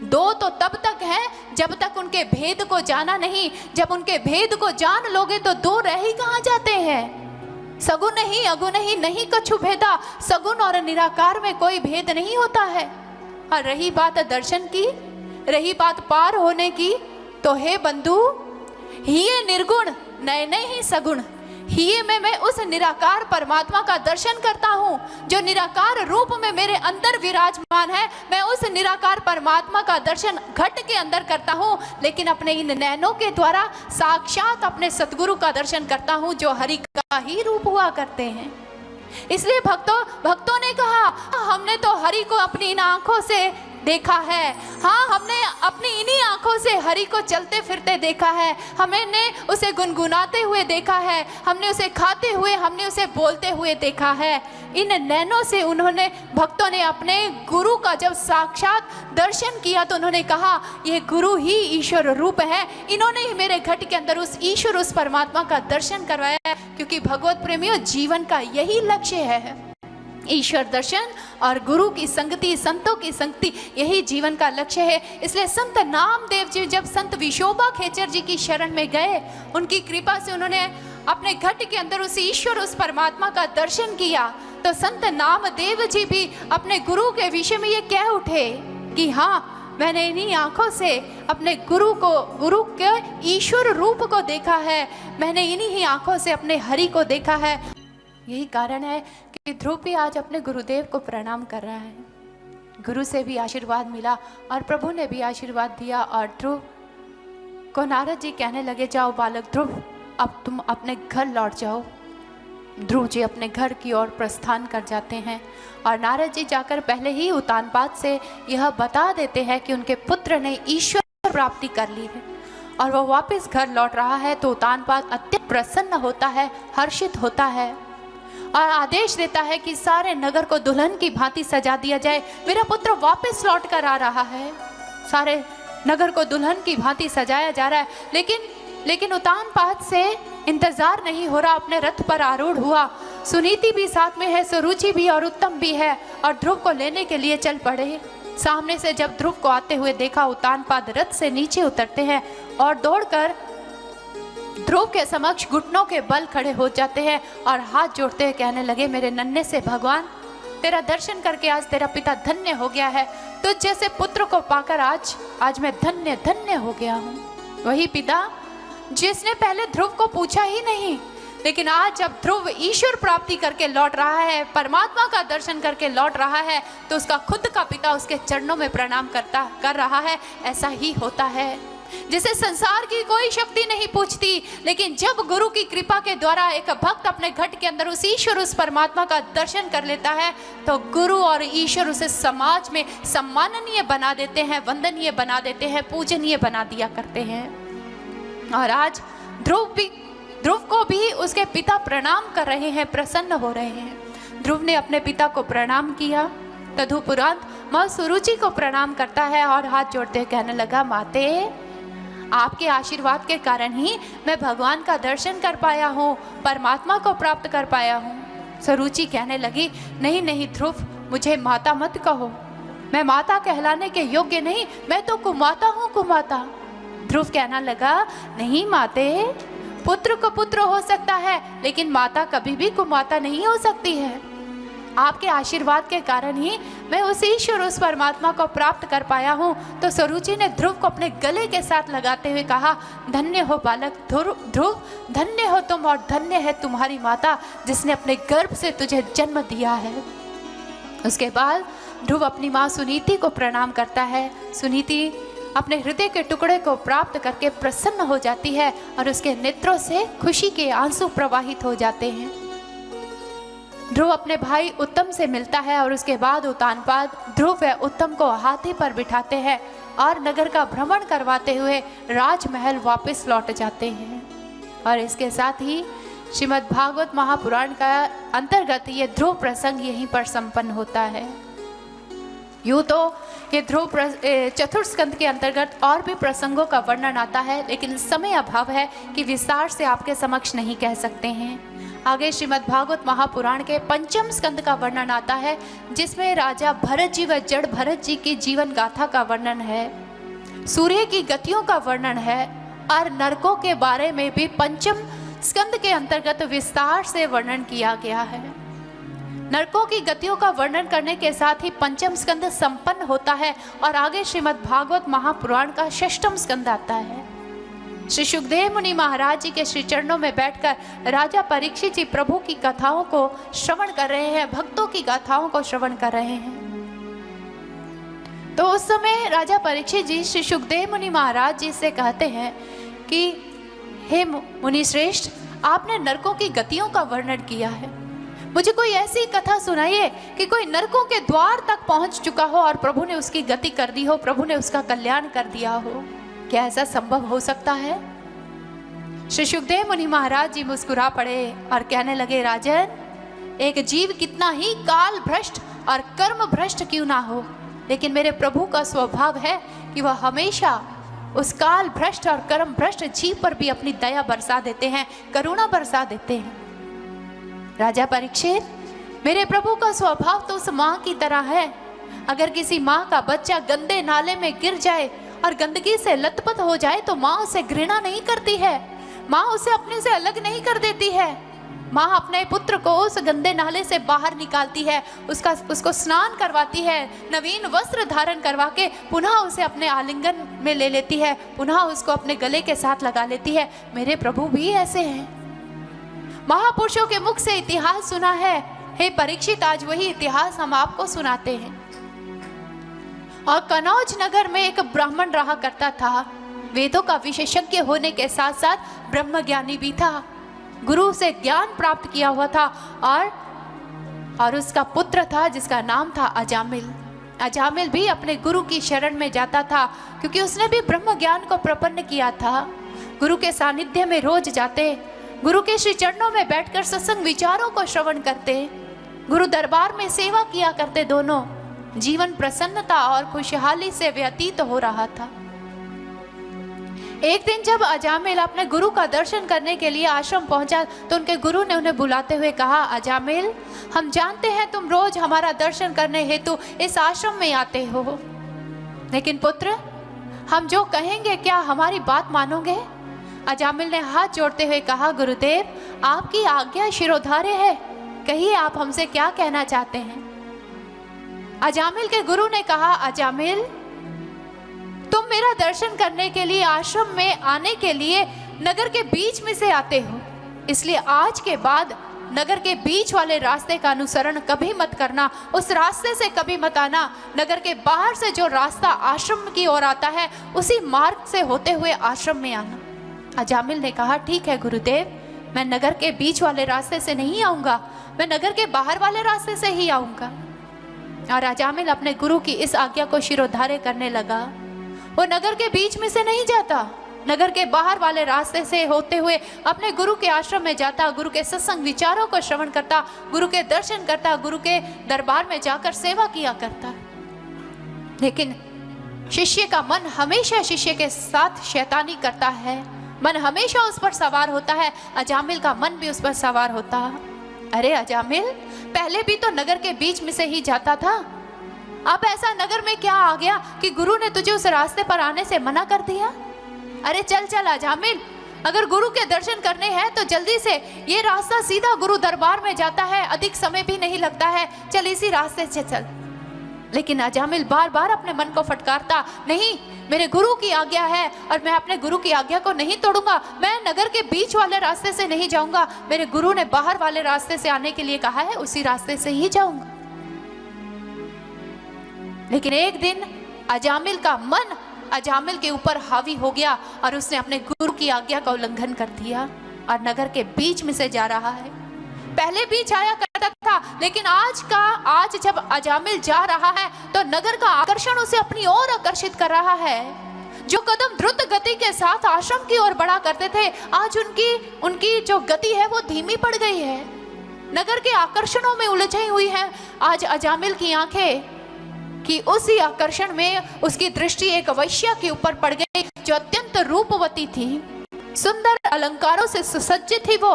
तो तब तक है जब तक उनके भेद को जाना नहीं। जब उनके भेद को जान लोगे तो दो रह ही कहाँ जाते हैं। सगुण नहीं अगुण नहीं, नहीं कछु भेदा, सगुण और निराकार में कोई भेद नहीं होता है। और रही बात दर्शन की, रही बात पार होने की, तो हे बंधु हिये निर्गुण नयने ही सगुण, हिये में मैं उस निराकार परमात्मा का दर्शन करता हूँ जो निराकार रूप में मेरे अंदर विराजमान है। मैं उस निराकार परमात्मा का दर्शन घट के अंदर करता हूँ, लेकिन अपने इन नैनों के द्वारा साक्षात अपने सतगुरु का दर्शन करता हूँ जो हरि का ही रूप हुआ करते हैं। इसलिए भक्तों ने कहा, हमने तो हरि को अपनी इन आंखों से देखा है। हाँ, हमने अपनी इन्हीं आंखों से हरि को चलते फिरते देखा है, हमने उसे गुनगुनाते हुए देखा है, हमने उसे खाते हुए, हमने उसे बोलते हुए देखा है। इन नैनों से उन्होंने, भक्तों ने अपने गुरु का जब साक्षात दर्शन किया तो उन्होंने कहा, ये गुरु ही ईश्वर रूप है, इन्होंने ही मेरे घट के अंदर उस ईश्वर, उस परमात्मा का दर्शन करवाया है। क्योंकि भगवत प्रेमियों, जीवन का यही लक्ष्य है, ईश्वर दर्शन और गुरु की संगति, संतों की संगति, यही जीवन का लक्ष्य है। इसलिए संत नामदेव जी जब संत विशोबा खेचर जी की शरण में गए, उनकी कृपा से उन्होंने अपने घट के अंदर उस ईश्वर, उस परमात्मा का दर्शन किया, तो संत नामदेव जी भी अपने गुरु के विषय में ये कह उठे कि हाँ, मैंने इन्हीं आंखों से अपने गुरु के ईश्वर रूप को देखा है, मैंने इन्हीं ही आंखों से अपने हरि को देखा है। यही कारण है कि ध्रुव भी आज अपने गुरुदेव को प्रणाम कर रहा है। गुरु से भी आशीर्वाद मिला और प्रभु ने भी आशीर्वाद दिया। और ध्रुव को नारद जी कहने लगे, जाओ बालक ध्रुव, अब तुम अपने घर लौट जाओ। ध्रुव जी अपने घर की ओर प्रस्थान कर जाते हैं और नारद जी जाकर पहले ही उतानपाद से यह बता देते हैं कि उनके पुत्र ने ईश्वर प्राप्ति कर ली है और वो वापस घर लौट रहा है। तो उतानपाद अत्यंत प्रसन्न होता है, हर्षित होता है और आदेश देता है कि सारे नगर को दुल्हन की भांति सजा दिया जाए। मेरा पुत्र वापस लौट कर आ रहा है। सारे नगर को दुल्हन की भांति सजाया जा रहा है, लेकिन उतानपाद से इंतजार नहीं हो रहा। अपने रथ पर आरूढ़ हुआ, सुनीति भी साथ में है, सुरुचि भी और उत्तम भी है, और ध्रुव को लेने के लिए चल पड़े। सामने से जब ध्रुव को आते हुए देखा, उतानपाद रथ से नीचे उतरते हैं और दौड़कर ध्रुव के समक्ष घुटनों के बल खड़े हो जाते हैं और हाथ जोड़ते हुए कहने लगे, मेरे नन्हे से भगवान, तेरा दर्शन करके आज तेरा पिता धन्य हो गया है। तुझ जैसे पुत्र को पाकर आज मैं धन्य धन्य हो गया हूँ। वही पिता जिसने पहले ध्रुव को पूछा ही नहीं, लेकिन आज जब ध्रुव ईश्वर प्राप्ति करके लौट रहा है, परमात्मा का दर्शन करके लौट रहा है, तो उसका खुद का पिता उसके चरणों में प्रणाम कर रहा है। ऐसा ही होता है जिसे संसार की कोई शक्ति नहीं पूछती, लेकिन जब गुरु की कृपा के द्वारा एक भक्त अपने घट के अंदर उस ईश्वर, उस परमात्मा का दर्शन कर लेता है, तो गुरु और ईश्वर उसे समाज में सम्माननीय बना देते हैं, वंदनीय बना देते हैं, पूजनीय बना दिया करते हैं। और आज ध्रुव को भी उसके पिता प्रणाम कर रहे हैं, प्रसन्न हो रहे हैं। ध्रुव ने अपने पिता को प्रणाम किया। तदुपरांत माँ सुरुचि को प्रणाम करता है और हाथ जोड़ते कहने लगा, माते, आपके आशीर्वाद के कारण ही मैं भगवान का दर्शन कर पाया हूँ, परमात्मा को प्राप्त कर पाया हूँ। सुरुचि कहने लगी, नहीं नहीं ध्रुव, मुझे माता मत कहो, मैं माता कहलाने के योग्य नहीं, मैं तो कुमाता हूँ, कुमाता। ध्रुव कहना लगा, नहीं माते, पुत्र को पुत्र हो सकता है, लेकिन माता कभी भी कुमाता नहीं हो सकती है। आपके आशीर्वाद के कारण ही मैं उस ईश्वर, उस परमात्मा को प्राप्त कर पाया हूँ। तो सुरुचि ने ध्रुव को अपने गले के साथ लगाते हुए कहा, धन्य हो बालक ध्रुव, धन्य हो तुम और धन्य है तुम्हारी माता जिसने अपने गर्भ से तुझे जन्म दिया है। उसके बाद ध्रुव अपनी माँ सुनीति को प्रणाम करता है। सुनीति अपने हृदय के टुकड़े को प्राप्त करके प्रसन्न हो जाती है और उसके नेत्रों से खुशी के आंसू प्रवाहित हो जाते हैं। ध्रुव अपने भाई उत्तम से मिलता है और उसके बाद उत्तानपाद ध्रुव व उत्तम को हाथी पर बिठाते हैं और नगर का भ्रमण करवाते हुए राजमहल वापस लौट जाते हैं। और इसके साथ ही श्रीमद् भागवत महापुराण का अंतर्गत ये ध्रुव प्रसंग यहीं पर संपन्न होता है। यूँ तो ये ध्रुव चतुर्थ स्कंद के अंतर्गत और भी प्रसंगों का वर्णन आता है, लेकिन समय अभाव है कि विस्तार से आपके समक्ष नहीं कह सकते हैं। आगे श्रीमद् भागवत महापुराण के पंचम स्कंद का वर्णन आता है, जिसमें राजा भरत जी व जड़ भरत जी की जीवन गाथा का वर्णन है, सूर्य की गतियों का वर्णन है और नरकों के बारे में भी पंचम स्कंद के अंतर्गत विस्तार से वर्णन किया गया है। नरकों की गतियों का वर्णन करने के साथ ही पंचम स्कंद संपन्न होता है और आगे श्रीमद् भागवत महापुराण का षष्ठम स्कंद आता है। श्री सुखदेव मुनि महाराज जी के श्री चरणों में बैठकर राजा परीक्षित जी प्रभु की कथाओं को श्रवण कर रहे हैं, भक्तों की गाथाओं को श्रवण कर रहे हैं। तो उस समय राजा परीक्षित जी श्री सुखदेव मुनि महाराज जी से कहते हैं कि हे मुनि श्रेष्ठ, आपने नरकों की गतियों का वर्णन किया है, मुझे कोई ऐसी कथा सुनाइए कि कोई नरकों के द्वार तक पहुंच चुका हो और प्रभु ने उसकी गति कर दी हो, प्रभु ने उसका कल्याण कर दिया हो। क्या ऐसा संभव हो सकता है? श्री सुखदेव मुनि महाराज जी मुस्कुरा पड़े और कहने लगे, राजन, एक जीव कितना ही काल भ्रष्ट और कर्म भ्रष्ट क्यों ना हो, लेकिन मेरे प्रभु का स्वभाव है कि वह हमेशा उस काल भ्रष्ट और कर्म भ्रष्ट जीव पर भी अपनी दया बरसा देते हैं, करुणा बरसा देते हैं। राजा परीक्षित, मेरे प्रभु का स्वभाव तो उस माँ की तरह है। अगर किसी माँ का बच्चा गंदे नाले में गिर जाए और गंदगी से लथपथ हो जाए तो माँ उसे घृणा नहीं करती है, माँ उसे अपने से अलग नहीं कर देती है। माँ अपने पुत्र को उस गंदे नाले से बाहर निकालती है, उसको स्नान करवाती है, नवीन वस्त्र धारण करवा के पुनः उसे अपने आलिंगन में ले लेती है, पुनः उसको अपने गले के साथ लगा लेती है। मेरे प्रभु भी ऐसे हैं। महापुरुषों के मुख से इतिहास सुना है। हे परीक्षित, आज वही इतिहास हम आपको सुनाते हैं। और कनौज नगर में एक ब्राह्मण रहा करता था। वेदों का विशेषज्ञ होने के साथ साथ ब्रह्मज्ञानी भी था। गुरु से ज्ञान प्राप्त किया हुआ था और उसका पुत्र था जिसका नाम था अजामिल। अजामिल भी अपने गुरु की शरण में जाता था क्योंकि उसने भी ब्रह्म ज्ञान को प्रपन्न किया था। गुरु के सानिध्य में रोज जाते, गुरु के श्री चरणों में बैठकर सत्संग विचारों को श्रवण करते, गुरु दरबार में सेवा किया करते। दोनों जीवन प्रसन्नता और खुशहाली से व्यतीत हो रहा था। एक दिन जब अजामिल अपने गुरु का दर्शन करने के लिए आश्रम पहुंचा तो उनके गुरु ने उन्हें बुलाते हुए कहा, अजामिल, हम जानते हैं तुम रोज हमारा दर्शन करने हेतु इस आश्रम में आते हो, लेकिन पुत्र, हम जो कहेंगे क्या हमारी बात मानोगे? अजामिल ने हाथ जोड़ते हुए कहा, गुरुदेव, आपकी आज्ञा शिरोधार्य है, कहिए आप हमसे क्या कहना चाहते हैं? अजामिल के गुरु ने कहा, अजामिल, तुम मेरा दर्शन करने के लिए आश्रम में आने के लिए नगर के बीच में से आते हो, इसलिए आज के बाद नगर के बीच वाले रास्ते का अनुसरण कभी मत करना, उस रास्ते से कभी मत आना। नगर के बाहर से जो रास्ता आश्रम की ओर आता है उसी मार्ग से होते हुए आश्रम में आना। अजामिल ने कहा, ठीक है गुरुदेव, मैं नगर के बीच वाले रास्ते से नहीं आऊँगा, मैं नगर के बाहर वाले रास्ते से ही आऊँगा। और अजामिल अपने गुरु की इस आज्ञा को शिरोधार्य करने लगा। वो नगर के बीच में से नहीं जाता, नगर के बाहर वाले रास्ते से होते हुए अपने गुरु के आश्रम में जाता, गुरु के सत्संग विचारों को श्रवण करता, गुरु के दर्शन करता, गुरु के दरबार में जाकर सेवा किया करता। लेकिन शिष्य का मन हमेशा शिष्य के साथ शैतानी करता है, मन हमेशा उस पर सवार होता है। अजामिल का मन भी उस पर सवार होता। अरे अजामिल, पहले भी तो नगर के बीच में से ही जाता था, अब ऐसा नगर में क्या आ गया कि गुरु ने तुझे उस रास्ते पर आने से मना कर दिया? अरे चल चल अजामिल, अगर गुरु के दर्शन करने हैं तो जल्दी से, ये रास्ता सीधा गुरु दरबार में जाता है, अधिक समय भी नहीं लगता है, चल इसी रास्ते से चल। लेकिन अजामिल बार बार अपने मन को फटकारता, नहीं, मेरे गुरु की आज्ञा है और मैं अपने गुरु की आज्ञा को नहीं तोड़ूंगा, मैं नगर के बीच वाले रास्ते से नहीं जाऊंगा, मेरे गुरु ने बाहर वाले रास्ते से आने के लिए कहा है, उसी रास्ते से ही जाऊंगा। लेकिन एक दिन अजामिल का मन अजामिल के ऊपर हावी हो गया और उसने अपने गुरु की आज्ञा का उल्लंघन कर दिया और नगर के बीच में से जा रहा है। पहले बीच आया करता था, लेकिन आज जब अजामिल जा रहा है तो नगर का आकर्षण उसे अपनी ओर आकर्षित कर रहा है। जो कदम द्रुत गति के साथ आश्रम की ओर बढ़ा करते थे, आज उनकी जो गति है वो धीमी पड़ गई है। नगर के आकर्षणों में उलझी हुई है आज अजामिल की आंखें कि उसी आकर्षण में उसकी दृष्टि एक वैश्या के ऊपर पड़ गई जो अत्यंत रूपवती थी, सुंदर अलंकारों से सुसज्जित थी। वो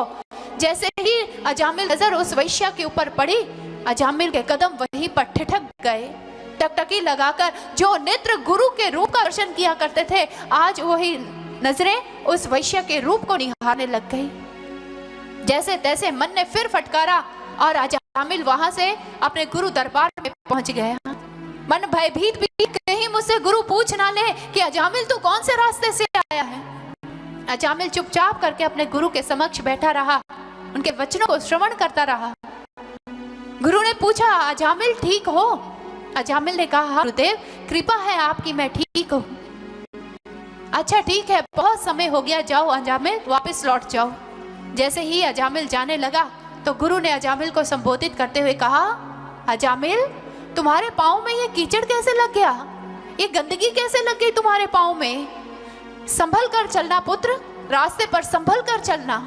जैसे ही अजामिल नजर उस वैश्या के ऊपर पड़ी, अजामिल के कदम वहीं पर ठिठक गए। टकटकी लगाकर जो नेत्र गुरु के रूप का दर्शन किया करते थे, आज वही नजरें उस वैश्या के रूप को निहारने लग गई। जैसे तैसे मन ने फिर फटकारा और अजामिल वहां से अपने गुरु दरबार में पहुंच गया। मन भयभीत भी, कहीं मुझसे गुरु पूछ ना ले कि अजामिल तू कौन से रास्ते से आया है। अजामिल चुपचाप करके अपने गुरु के समक्ष बैठा रहा, उनके वचनों को श्रवण करता रहा। गुरु ने पूछा, अजामिल ठीक हो? अजामिल ने कहा, गुरुदेव कृपा है आपकी, मैं ठीक हूँ। अच्छा ठीक है, बहुत समय हो गया, जाओ अजामिल वापस लौट जाओ। जैसे ही अजामिल जाने लगा तो गुरु ने अजामिल को संबोधित करते हुए कहा, अजामिल तुम्हारे पाँव में ये कीचड़ कैसे लग गया? ये गंदगी कैसे लग गई तुम्हारे पाँव में? संभल कर चलना पुत्र, रास्ते पर संभल कर चलना।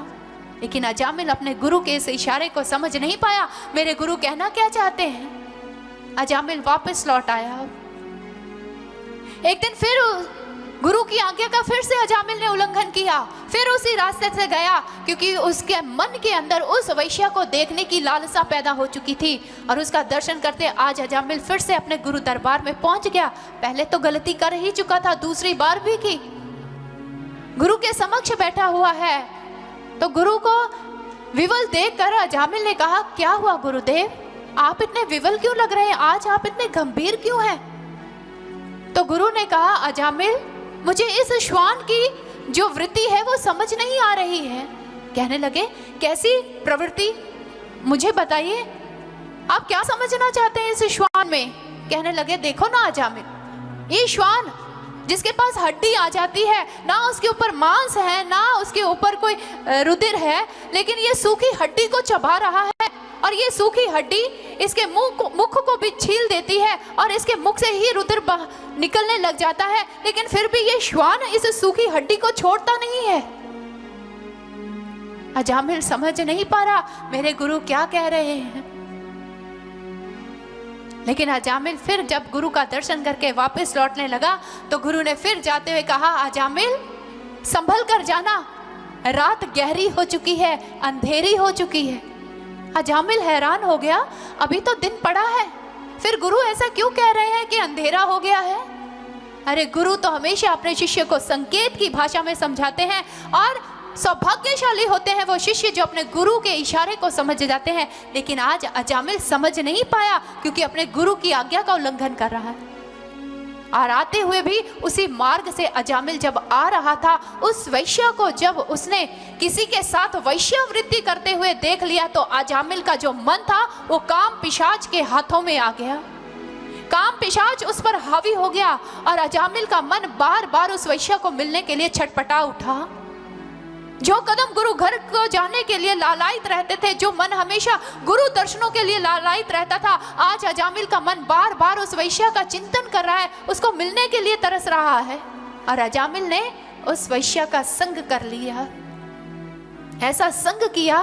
लेकिन अजामिल अपने गुरु के इस इशारे को समझ नहीं पाया, मेरे गुरु कहना क्या चाहते हैं। अजामिल वापस लौट आया। एक दिन फिर गुरु की आज्ञा का फिर से अजामिल ने उल्लंघन किया, फिर उसी रास्ते से गया, क्योंकि उसके मन के अंदर उस वैश्या को देखने की लालसा पैदा हो चुकी थी और उसका दर्शन करते आज अजामिल फिर से अपने गुरु दरबार में पहुंच गया। पहले तो गलती कर ही चुका था, दूसरी बार भी की। गुरु के समक्ष बैठा हुआ है तो गुरु को विवल देखकर अजामिल ने कहा, क्या हुआ गुरुदेव, आप इतने विवल क्यों लग रहे हैं, आज आप इतने गंभीर क्यों हैं? तो गुरु ने कहा, अजामिल मुझे इस श्वान की जो वृत्ति है वो समझ नहीं आ रही है। कहने लगे, कैसी प्रवृत्ति, मुझे बताइए, आप क्या समझना चाहते हैं इस श्वान में? कहने लगे, देखो ना अजामिल, ये श्वान जिसके पास हड्डी आ जाती है, ना उसके ऊपर मांस है ना उसके ऊपर कोई रुधिर है, लेकिन ये सूखी हड्डी को चबा रहा है और ये सूखी हड्डी इसके मुख को भी छील देती है और इसके मुख से ही रुधिर निकलने लग जाता है, लेकिन फिर भी ये श्वान इस सूखी हड्डी को छोड़ता नहीं है। अजामिल समझ नहीं पा रहा मेरे गुरु क्या कह रहे हैं। लेकिन अजामिल फिर जब गुरु का दर्शन करके वापस लौटने लगा तो गुरु ने फिर जाते हुए कहा, अजामिल संभल कर जाना, रात गहरी हो चुकी है, अंधेरी हो चुकी है। अजामिल हैरान हो गया, अभी तो दिन पड़ा है, फिर गुरु ऐसा क्यों कह रहे हैं कि अंधेरा हो गया है? अरे गुरु तो हमेशा अपने शिष्य को संकेत की भाषा में समझाते हैं और सौभाग्यशाली होते हैं वो शिष्य जो अपने गुरु के इशारे को समझ जाते हैं। लेकिन आज अजामिल समझ नहीं पाया क्योंकि अपने गुरु की आज्ञा का उल्लंघन कर रहा है। और आते हुए भी उसी मार्ग से अजामिल जब आ रहा था, उस वैश्या को जब उसने किसी के साथ वैश्यावृत्ति करते हुए देख लिया तो अजामिल का जो मन था वो काम पिशाच के हाथों में आ गया। काम पिशाच उस पर हावी हो गया और अजामिल का मन बार बार उस वैश्या को मिलने के लिए छटपटा उठा। जो कदम गुरु घर को जाने के लिए लालायित रहते थे, जो मन हमेशा गुरु दर्शनों के लिए लालायित रहता था, आज अजामिल का मन बार बार उस वैश्या का चिंतन कर रहा है, उसको मिलने के लिए तरस रहा है। और अजामिल ने उस वैश्या का संग कर लिया, ऐसा संग किया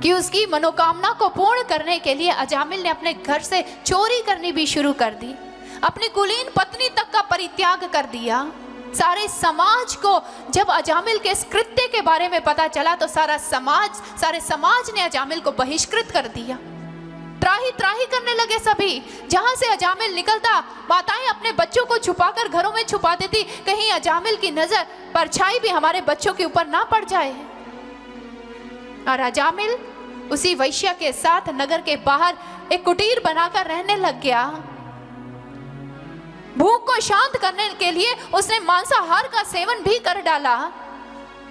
कि उसकी मनोकामना को पूर्ण करने के लिए अजामिल ने अपने घर से चोरी करनी भी शुरू कर दी, अपनी कुलीन पत्नी तक का परित्याग कर दिया। सारे समाज को जब अजामिल के इस कृत्य के बारे में पता चला तो सारे समाज ने अजामिल को बहिष्कृत कर दिया। त्राही त्राही करने लगे सभी। जहां से अजामिल निकलता, माताएं अपने बच्चों को छुपाकर घरों में छुपा देती, कहीं अजामिल की नजर परछाई भी हमारे बच्चों के ऊपर ना पड़ जाए। और अजामिल उसी वैश्या के साथ नगर के बाहर एक कुटीर बनाकर रहने लग गया। भूख को शांत करने के लिए उसने मांसाहार का सेवन भी कर डाला।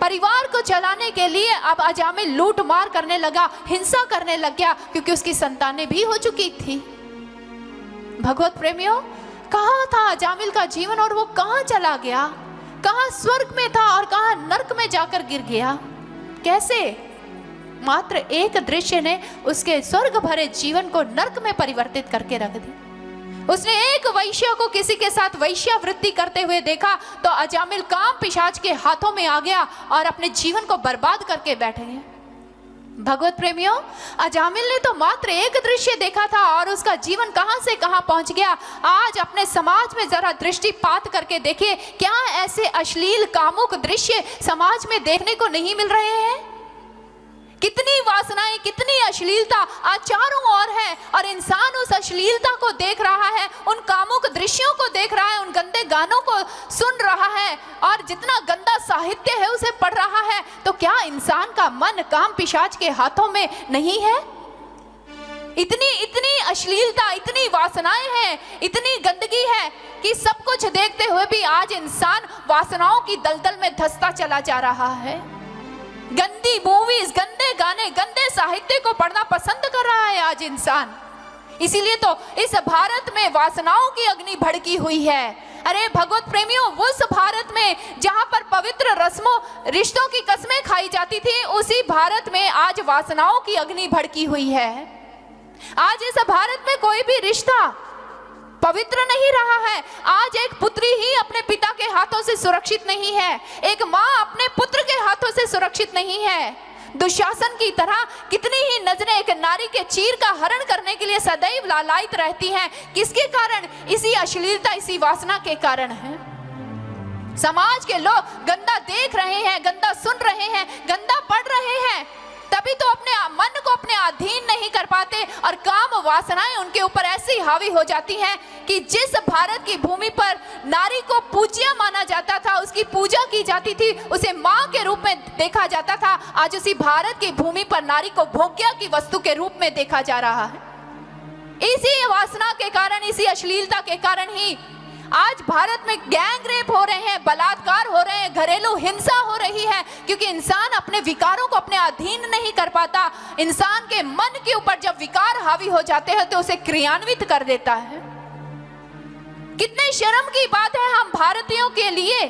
परिवार को चलाने के लिए अब अजामिल लूट मार करने लगा, हिंसा करने लग गया, क्योंकि उसकी संतानें भी हो चुकी थी। भगवत प्रेमियों, कहाँ था अजामिल का जीवन और वो कहाँ चला गया, कहाँ स्वर्ग में था और कहाँ नरक में जाकर गिर गया। कैसे? मात्र एक दृश्य ने उसके स्वर्ग भरे जीवन को नरक में परिवर्तित करके रख दिया। उसने एक वैश्य को किसी के साथ वैश्यावृत्ति करते हुए देखा तो अजामिल काम पिशाच के हाथों में आ गया और अपने जीवन को बर्बाद करके बैठ गया। भगवत प्रेमियों, अजामिल ने तो मात्र एक दृश्य देखा था और उसका जीवन कहां से कहां पहुंच गया। आज अपने समाज में जरा दृष्टिपात करके देखिए, क्या ऐसे अश्लील कामुक दृश्य समाज में देखने को नहीं मिल रहे हैं? कितनी वासनाएं, कितनी अश्लीलता आज चारों ओर है और इंसान उस अश्लीलता को देख रहा है, उन कामुक दृश्यों को देख रहा है, उन गंदे गानों को सुन रहा है और जितना गंदा साहित्य है उसे पढ़ रहा है। तो क्या इंसान का मन काम पिशाच के हाथों में नहीं है? इतनी अश्लीलता, इतनी वासनाएं हैं, इतनी गंदगी है कि सब कुछ देखते हुए भी आज इंसान वासनाओं की दलदल में धंसता चला जा रहा है। गंदी मूवीज, गंदे गाने, गंदे साहित्य को पढ़ना पसंद कर रहा है आज इंसान। इसीलिए तो इस भारत में वासनाओं की अग्नि भड़की हुई है। अरे भगवत प्रेमियों, उस भारत में जहां पर पवित्र रस्मों, रिश्तों की कस्में खाई जाती थी, उसी भारत में आज वासनाओं की अग्नि भड़की हुई है। आज इस भारत में कोई भी रिश्ता पवित्र नहीं रहा है। आज एक पुत्री ही अपने पिता के हाथों से सुरक्षित नहीं है, एक माँ अपने पुत्र के हाथों से सुरक्षित नहीं है। दुशासन की तरह कितनी ही नजरें एक नारी के चीर का हरण करने के लिए सदैव लालायित रहती हैं। किसके कारण? इसी अश्लीलता, इसी वासना के कारण है। समाज के लोग गंदा देख रहे हैं, गंदा सुन रहे हैं, गंदा पढ़ रहे हैं, तभी तो अपने मन को अपने अधीन नहीं कर पाते और काम वासनाएं उनके ऊपर ऐसी हावी हो जाती हैं कि जिस भारत की भूमि पर नारी को पूज्य माना जाता था, उसकी पूजा की जाती थी, उसे मां के रूप में देखा जाता था, आज उसी भारत की भूमि पर नारी को भोग्य की वस्तु के रूप में देखा जा रहा है। इसी वासना के कारण, इसी अश्लीलता के कारण ही आज भारत में गैंग रेप हो रहे हैं, बलात्कार हो रहे हैं, घरेलू हिंसा हो रही है, क्योंकि इंसान अपने विकारों को अपने अधीन नहीं कर पाता। इंसान के मन के ऊपर जब विकार हावी हो जाते हैं तो उसे क्रियान्वित कर देता है। कितने शर्म की बात है हम भारतीयों के लिए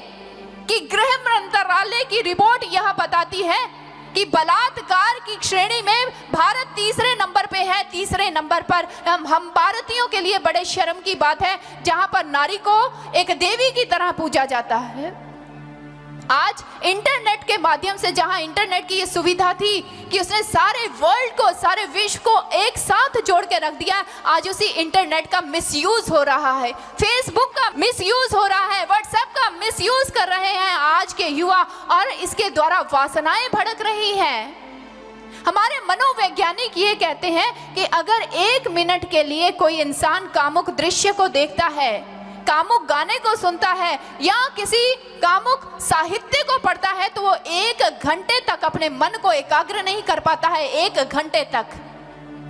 कि गृह मंत्रालय की रिपोर्ट यह बताती है कि बलात्कार की श्रेणी में भारत तीसरे नंबर पे है। तीसरे नंबर पर हम भारतीयों के लिए बड़े शर्म की बात है, जहां पर नारी को एक देवी की तरह पूजा जाता है। आज इंटरनेट के माध्यम से, जहां इंटरनेट की ये सुविधा थी कि उसने सारे वर्ल्ड को, सारे विश्व को एक साथ जोड़ के रख दिया, आज उसी इंटरनेट का मिसयूज हो रहा है, फेसबुक का मिसयूज हो रहा है, व्हाट्सएप का मिसयूज कर रहे हैं आज के युवा और इसके द्वारा वासनाएं भड़क रही हैं। हमारे मनोवैज्ञानिक ये कहते हैं कि अगर 1 मिनट के लिए कोई इंसान कामुक दृश्य को देखता है, कामुक गाने को सुनता है या किसी कामुक साहित्य को पढ़ता है, तो वो 1 घंटे तक अपने मन को एकाग्र नहीं कर पाता है, 1 घंटे तक।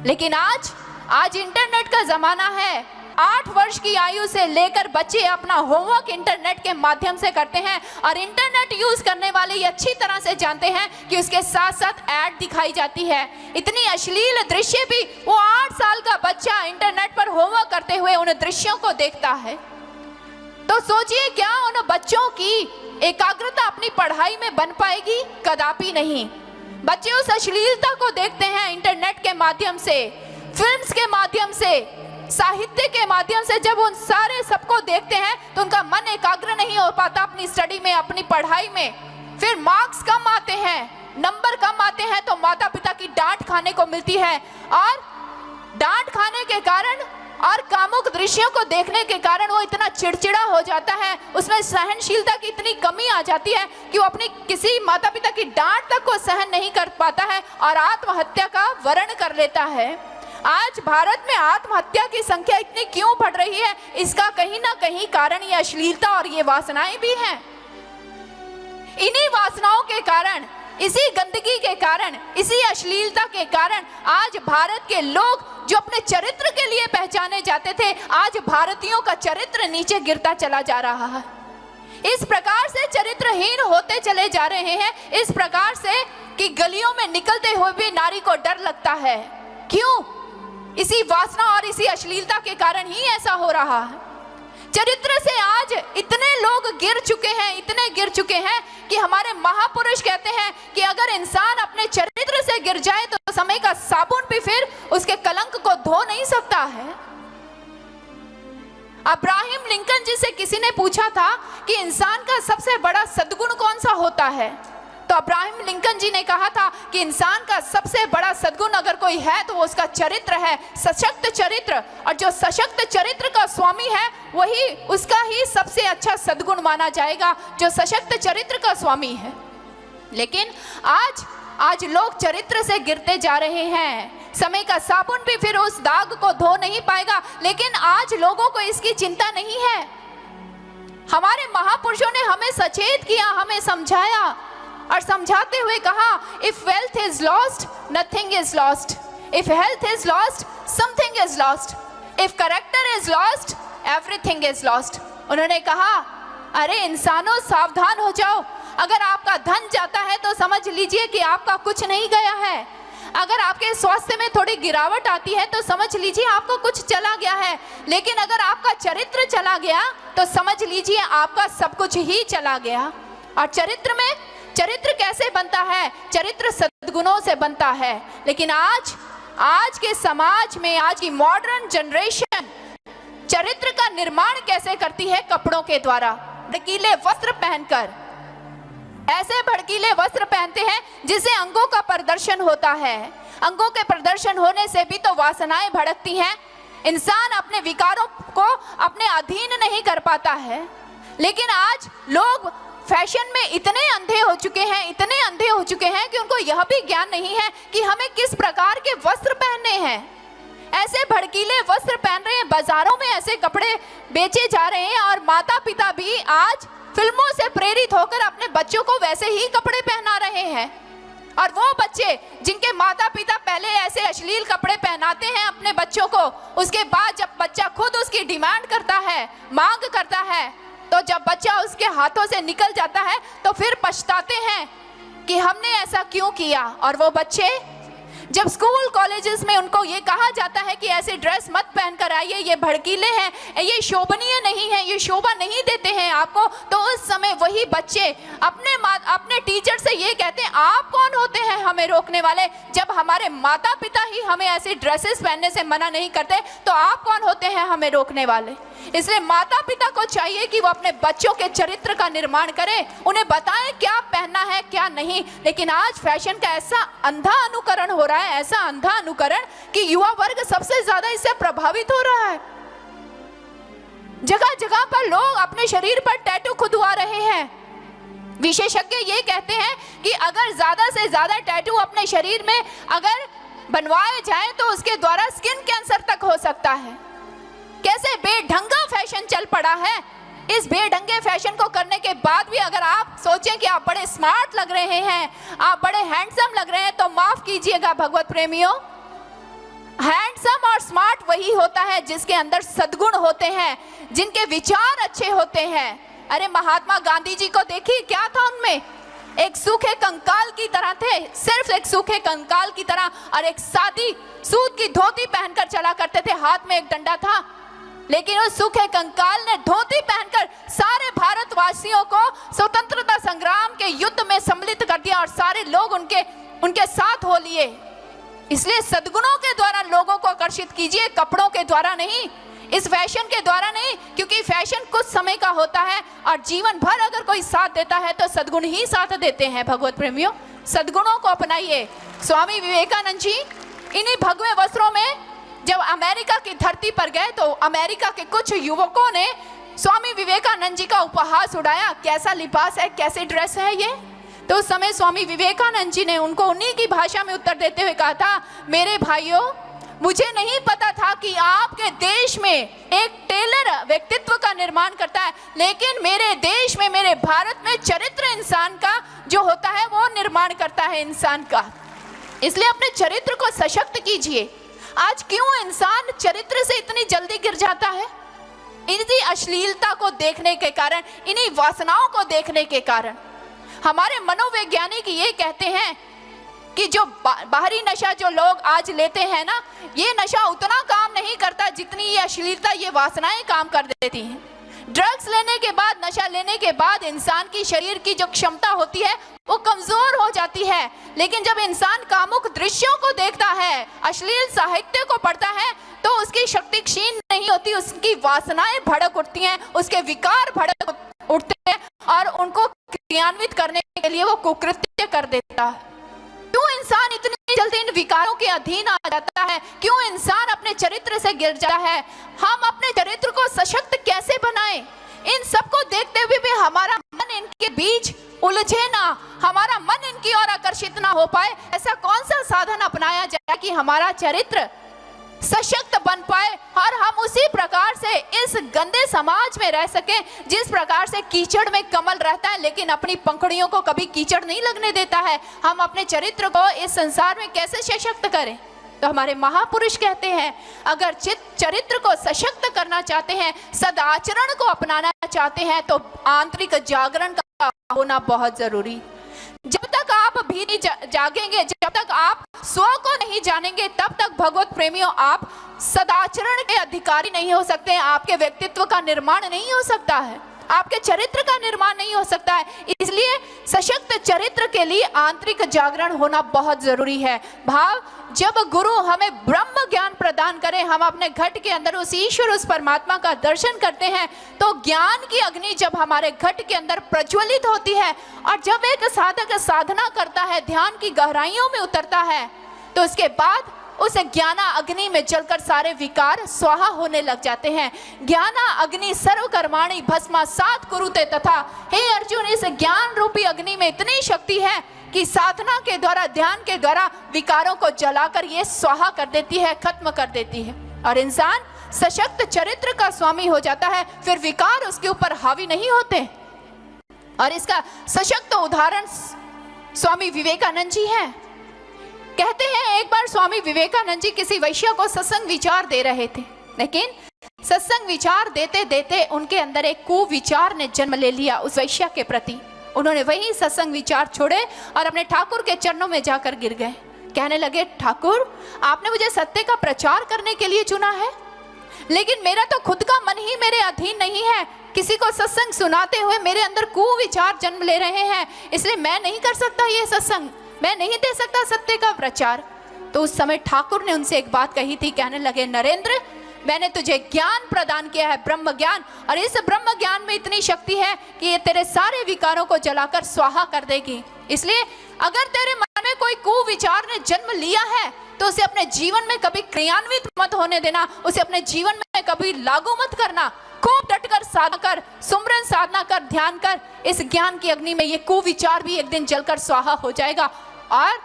लेकिन आज इंटरनेट का जमाना है। 8 वर्ष की आयु से लेकर बच्चे अपना होमवर्क इंटरनेट के माध्यम से करते हैं और इंटरनेट यूज करने वाले ये अच्छी तरह से जानते हैं कि उसके साथ साथ ऐड दिखाई जाती है। इतनी अश्लील दृश्य भी वो 8 साल का बच्चा इंटरनेट पर होमवर्क करते हुए उन दृश्यों को देखता है। तो सोचिए, क्या उन बच्चों की एकाग्रता अपनी पढ़ाई में बन पाएगी? कदापि नहीं। बच्चे उस अश्लीलता को देखते हैं इंटरनेट के माध्यम से, फिल्म्स के माध्यम से, साहित्य के माध्यम से। जब उन सारे सबको देखते हैं तो उनका मन एकाग्र नहीं हो पाता अपनी स्टडी में, अपनी पढ़ाई में। फिर मार्क्स कम आते हैं, नंबर कम आते हैं, तो माता पिता की डांट खाने को मिलती है और डांट खाने के कारण और कामुक दृश्यों को देखने के कारण वो इतना चिड़चिड़ा हो जाता है, उसमें सहनशीलता की इतनी कमी आ जाती है कि वो अपनी किसी माता पिता की डांट तक को सहन नहीं कर पाता है और आत्महत्या का वर्ण कर लेता है। आज भारत में आत्महत्या की संख्या इतनी क्यों बढ़ रही है? इसका कहीं ना कहीं कारण ये अश्लीलता और ये वासनाएं भी हैं। इन्हीं वासनाओं के कारण, इसी गंदगी के कारण, इसी अश्लीलता के कारण आज भारत के लोग जो अपने चरित्र के लिए पहचाने जाते थे, आज भारतीयों का चरित्र नीचे गिरता चला जा रहा है। इस प्रकार से चरित्रहीन होते चले जा रहे हैं, इस प्रकार से कि गलियों में निकलते हुए भी नारी को डर लगता है। क्यों? इसी वासना और इसी अश्लीलता के कारण ही ऐसा हो रहा है। चरित्र से आज इतने लोग गिर चुके हैं, इतने गिर चुके हैं कि हमारे महापुरुष कहते हैं कि अगर इंसान अपने चरित्र से गिर जाए तो समय का साबुन भी फिर उसके कलंक को धो नहीं सकता है। अब्राहम लिंकन जी से किसी ने पूछा था कि इंसान का सबसे बड़ा सद्गुण कौन सा होता है, तो अब्राहम लिंकन जी ने कहा था कि इंसान का सबसे बड़ा सद्गुण अगर कोई है तो वो उसका चरित्र है, सशक्त चरित्र। और जो सशक्त चरित्र का स्वामी है वही उसका ही सबसे अच्छा सद्गुण माना जाएगा, जो सशक्त चरित्र का स्वामी है। लेकिन आज लोग चरित्र से गिरते जा रहे हैं। समय का साबुन भी फिर उस दाग को धो नहीं पाएगा, लेकिन आज लोगों को इसकी चिंता नहीं है। हमारे महापुरुषों ने हमें सचेत किया, हमें समझाया और समझाते हुए कहा, if wealth is lost nothing is lost, if health is lost something is lost, if character is lost everything is lost. उन्होंने कहा, अरे इंसानों सावधान हो जाओ, अगर आपका धन जाता है तो समझ लीजिए कि आपका कुछ नहीं गया है। अगर आपके स्वास्थ्य में थोड़ी गिरावट आती है तो समझ लीजिए आपको कुछ चला गया है। लेकिन अगर आपका चरित्र चला गया तो समझ लीजिए आपका सब कुछ ही चला गया। और चरित्र कैसे बनता है? चरित्र सद्गुणों से बनता है। लेकिन आज के समाज में, आज की मॉडर्न जनरेशन चरित्र का निर्माण कैसे करती है? कपड़ों के द्वारा, भड़कीले वस्त्र पहनकर। ऐसे भड़कीले वस्त्र पहनते हैं जिससे अंगों का प्रदर्शन होता है। अंगों के प्रदर्शन होने से भी तो वासनाएं भड़कती हैं। इंसान अपने विकारों को अपने अधीन नहीं कर पाता है। लेकिन आज लोग फैशन में इतने अंधे हो चुके हैं, इतने अंधे हो चुके हैं कि उनको यह भी ज्ञान नहीं है कि हमें किस प्रकार के वस्त्र पहनने हैं। ऐसे भड़कीले वस्त्र पहन रहे हैं, बाजारों में ऐसे कपड़े बेचे जा रहे हैं और माता पिता भी आज फिल्मों से प्रेरित होकर अपने बच्चों को वैसे ही कपड़े पहना रहे हैं। और वो बच्चे जिनके माता पिता पहले ऐसे अश्लील कपड़े पहनाते हैं अपने बच्चों को, उसके बाद जब बच्चा खुद उसकी डिमांड करता है, मांग करता है, तो जब बच्चा उसके हाथों से निकल जाता है तो फिर पछताते हैं कि हमने ऐसा क्यों किया। और वो बच्चे जब स्कूल कॉलेजेस में उनको ये कहा जाता है कि ऐसे ड्रेस मत पहनकर आइए, ये भड़कीले हैं, ये शोभनीय नहीं है, ये शोभा नहीं देते हैं आपको, तो उस समय वही बच्चे अपने टीचर से ये कहते हैं, आप कौन होते हैं हमें रोकने वाले? जब हमारे माता पिता ही हमें ऐसी ड्रेसेस पहनने से मना नहीं करते तो आप कौन होते हैं हमें रोकने वाले? इसलिए माता पिता को चाहिए कि वो अपने बच्चों के चरित्र का निर्माण करें, उन्हें बताएं क्या पहनना है क्या नहीं। लेकिन आज फैशन का ऐसा अंधा अनुकरण हो रहा है, ऐसा अंधा अनुकरण कि युवा वर्ग सबसे ज्यादा इससे प्रभावित हो रहा है। जगह जगह पर लोग अपने शरीर पर टैटू खुदवा रहे हैं। विशेषज्ञ ये कहते हैं कि अगर ज्यादा से ज्यादा टैटू अपने शरीर में अगर बनवाए जाए तो उसके द्वारा स्किन कैंसर तक हो सकता है। कैसे बेढंगा फैशन चल पड़ा है। इस बेढंगे फैशन को करने के बाद भी अगर आप सोचें कि आप बड़े स्मार्ट लग रहे हैं, आप बड़े हैंडसम लग रहे हैं, तो माफ कीजिएगा भगवत प्रेमियों, हैंडसम और स्मार्ट वही होता है जिसके अंदर सद्गुण होते हैं, जिनके विचार अच्छे होते हैं। अरे महात्मा गांधी जी को देखिए, क्या था उनमें? एक सूखे कंकाल की तरह थे, सिर्फ एक सूखे कंकाल की तरह, और एक सादी सूत की धोती पहनकर चला करते थे, हाथ में एक डंडा था। लेकिन उस सूखे कंकाल ने धोती पहनकर सारे भारतवासियों को स्वतंत्रता संग्राम के युद्ध में सम्मिलित कर दिया और सारे लोग उनके साथ हो लिए। इसलिए सद्गुणों के द्वारा लोगों को आकर्षित कीजिए, कपड़ों के द्वारा नहीं, इस फैशन के द्वारा नहीं, क्योंकि फैशन कुछ समय का होता है और जीवन भर अगर कोई साथ देता है तो सद्गुण ही साथ देते हैं। भगवत प्रेमियों, सद्गुणों को अपनाइए। स्वामी विवेकानंद जी इन्हीं भगवे वस्त्रों में जब अमेरिका की धरती पर गए तो अमेरिका के कुछ युवकों ने स्वामी विवेकानंद जी का उपहास उड़ाया, कैसा लिबास है, कैसी ड्रेस है ये। तो उस समय स्वामी विवेकानंद जी ने उनको उन्हीं की भाषा में उत्तर देते हुए कहा था, मेरे भाइयों, मुझे नहीं पता था कि आपके देश में एक टेलर व्यक्तित्व का निर्माण करता है, लेकिन मेरे देश में, मेरे भारत में चरित्र इंसान का जो होता है वो निर्माण करता है इंसान का। इसलिए अपने चरित्र को सशक्त कीजिए। आज क्यों इंसान चरित्र से इतनी जल्दी गिर जाता है? इन्हीं अश्लीलता को देखने के कारण, इन्हीं वासनाओं को देखने के कारण। हमारे मनोवैज्ञानिक ये कहते हैं कि जो बाहरी नशा जो लोग आज लेते हैं ना, ये नशा उतना काम नहीं करता जितनी ये अश्लीलता, ये वासनाएं काम कर देती हैं। ड्रग्स लेने के बाद, नशा लेने के बाद इंसान की शरीर की जो क्षमता होती है वो कमजोर हो जाती है। लेकिन जब इंसान कामुक दृश्यों को देखता है, अश्लील साहित्य को पढ़ता है, तो उसकी शक्ति क्षीण नहीं होती, उसकी वासनाएं भड़क उठती हैं, उसके विकार भड़क उठते हैं और उनको क्रियान्वित करने के लिए वो कुकृत्य कर देता है। क्यों इंसान इतनी जल्दी इन विकारों के अधीन आ जाता है? क्यों इंसान अपने चरित्र से गिर जाता है? हम अपने चरित्र को सशक्त कैसे बनाएं? इन सबको देखते हुए भी हमारा मन इनके बीच उलझे ना, हमारा मन इनकी ओर आकर्षित ना हो पाए। ऐसा कौन सा साधन अपनाया जाए कि हमारा चरित्र सशक्त बन पाए और हम उसी प्रकार से इस गंदे समाज में रह सके जिस प्रकार से कीचड़ में कमल रहता है लेकिन अपनी पंखुड़ियों को कभी कीचड़ नहीं लगने देता है। हम अपने चरित्र को इस संसार में कैसे सशक्त करें? तो हमारे महापुरुष कहते हैं, अगर चरित्र को सशक्त करना चाहते हैं, सदाचरण को अपनाना चाहते हैं, तो आंतरिक जागरण का होना बहुत जरूरी। जब तक आप भी नहीं जागेंगे, जब तक आप स्व को नहीं जानेंगे, तब तक भगवत प्रेमियों आप सदाचरण के अधिकारी नहीं हो सकते। आपके व्यक्तित्व का निर्माण नहीं हो सकता है, आपके चरित्र का निर्माण नहीं हो सकता है। इसलिए सशक्त चरित्र के लिए आंतरिक जागरण होना बहुत जरूरी है। भाव, जब गुरु हमें ब्रह्म ज्ञान प्रदान करें, हम अपने घट के अंदर उस ईश्वर, उस परमात्मा का दर्शन करते हैं, तो ज्ञान की अग्नि जब हमारे घट के अंदर प्रज्वलित होती है और जब एक साधक साधना करता है, ध्यान की गहराइयों में उतरता है, तो उसके बाद उस ज्ञाना अग्नि में जलकर सारे विकार स्वाहा होने लग जाते हैं। ज्ञाना अग्नि सर्वकर्माणि भस्मासात् कुरुते तथा, हे अर्जुन, इस ज्ञान रूपी अग्नि में इतनी शक्ति है कि साधना के द्वारा, ध्यान के द्वारा विकारों को जलाकर ये स्वाहा कर देती है, खत्म कर देती है और इंसान सशक्त चरित्र का स्वामी हो जाता है। फिर विकार उसके ऊपर हावी नहीं होते। और इसका सशक्त उदाहरण स्वामी विवेकानंद जी हैं। कहते हैं, एक बार स्वामी विवेकानंद जी किसी वैश्य को सत्संग विचार दे रहे थे, लेकिन सत्संग विचार देते देते उनके अंदर एक कुविचार ने जन्म ले लिया उस वैश्य के प्रति। उन्होंने वही सत्संग विचार छोड़े और अपने ठाकुर के चरणों में जाकर गिर गए। कहने लगे, ठाकुर, आपने मुझे सत्य का प्रचार करने के लिए चुना है, लेकिन मेरा तो खुद का मन ही मेरे अधीन नहीं है। किसी को सत्संग सुनाते हुए मेरे अंदर कुविचार जन्म ले रहे हैं, इसलिए मैं नहीं कर सकता ये सत्संग, मैं नहीं दे सकता सत्य का प्रचार। तो उस समय ठाकुर ने उनसे एक बात कही थी। कहने लगे, नरेंद्र, मैंने तुझे ज्ञान प्रदान किया है, ब्रह्म ज्ञान, और इस ब्रह्म ज्ञान में इतनी शक्ति है कि ये तेरे सारे विकारों को जलाकर स्वाहा कर देगी। इसलिए अगर तेरे मन में कोई कुविचार ने जन्म लिया है तो उसे अपने जीवन में कभी क्रियान्वित मत होने देना, उसे अपने जीवन में कभी लागू मत करना। खूब डटकर साधना कर, सुमरन साधना कर, ध्यान कर। इस ज्ञान की अग्नि में ये कुविचार भी एक दिन जलकर स्वाहा हो जाएगा। और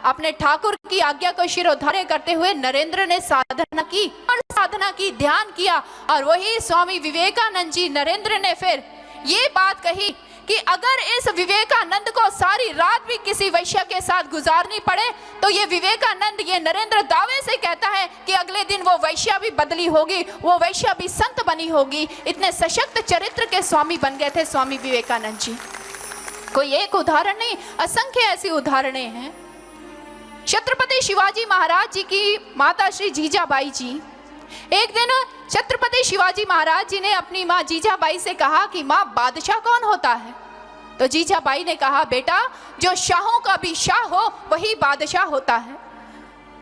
अपने ठाकुर की आज्ञा को शिरोधार्य करते हुए नरेंद्र ने साधना की और साधना की, ध्यान किया। और वही स्वामी विवेकानंद जी, नरेंद्र ने फिर ये बात कही कि अगर इस विवेकानंद को सारी रात भी किसी वैश्य के साथ गुजारनी पड़े, तो ये विवेकानंद, ये नरेंद्र दावे से कहता है कि अगले दिन वो वैश्य भी बदली होगी, वो वैश्य भी संत बनी होगी। इतने सशक्त चरित्र के स्वामी बन गए थे स्वामी विवेकानंद जी। कोई एक उदाहरण नहीं, असंख्य ऐसी उदाहरणें हैं। छत्रपति शिवाजी महाराज जी की माता श्री जीजाबाई जी, एक दिन छत्रपति शिवाजी महाराज जी ने अपनी माँ जीजाबाई से कहा कि माँ, बादशाह कौन होता है? तो जीजाबाई ने कहा, बेटा, जो शाहों का भी शाह हो वही बादशाह होता है।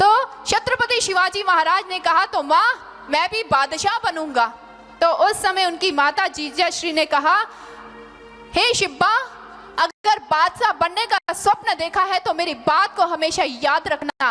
तो छत्रपति शिवाजी महाराज ने कहा, तो माँ, मैं भी बादशाह बनूंगा। तो उस समय उनकी माता जीजाश्री ने कहा, हे शिब्बा, अगर बादशाह बनने का स्वप्न देखा है तो मेरी बात को हमेशा याद रखना।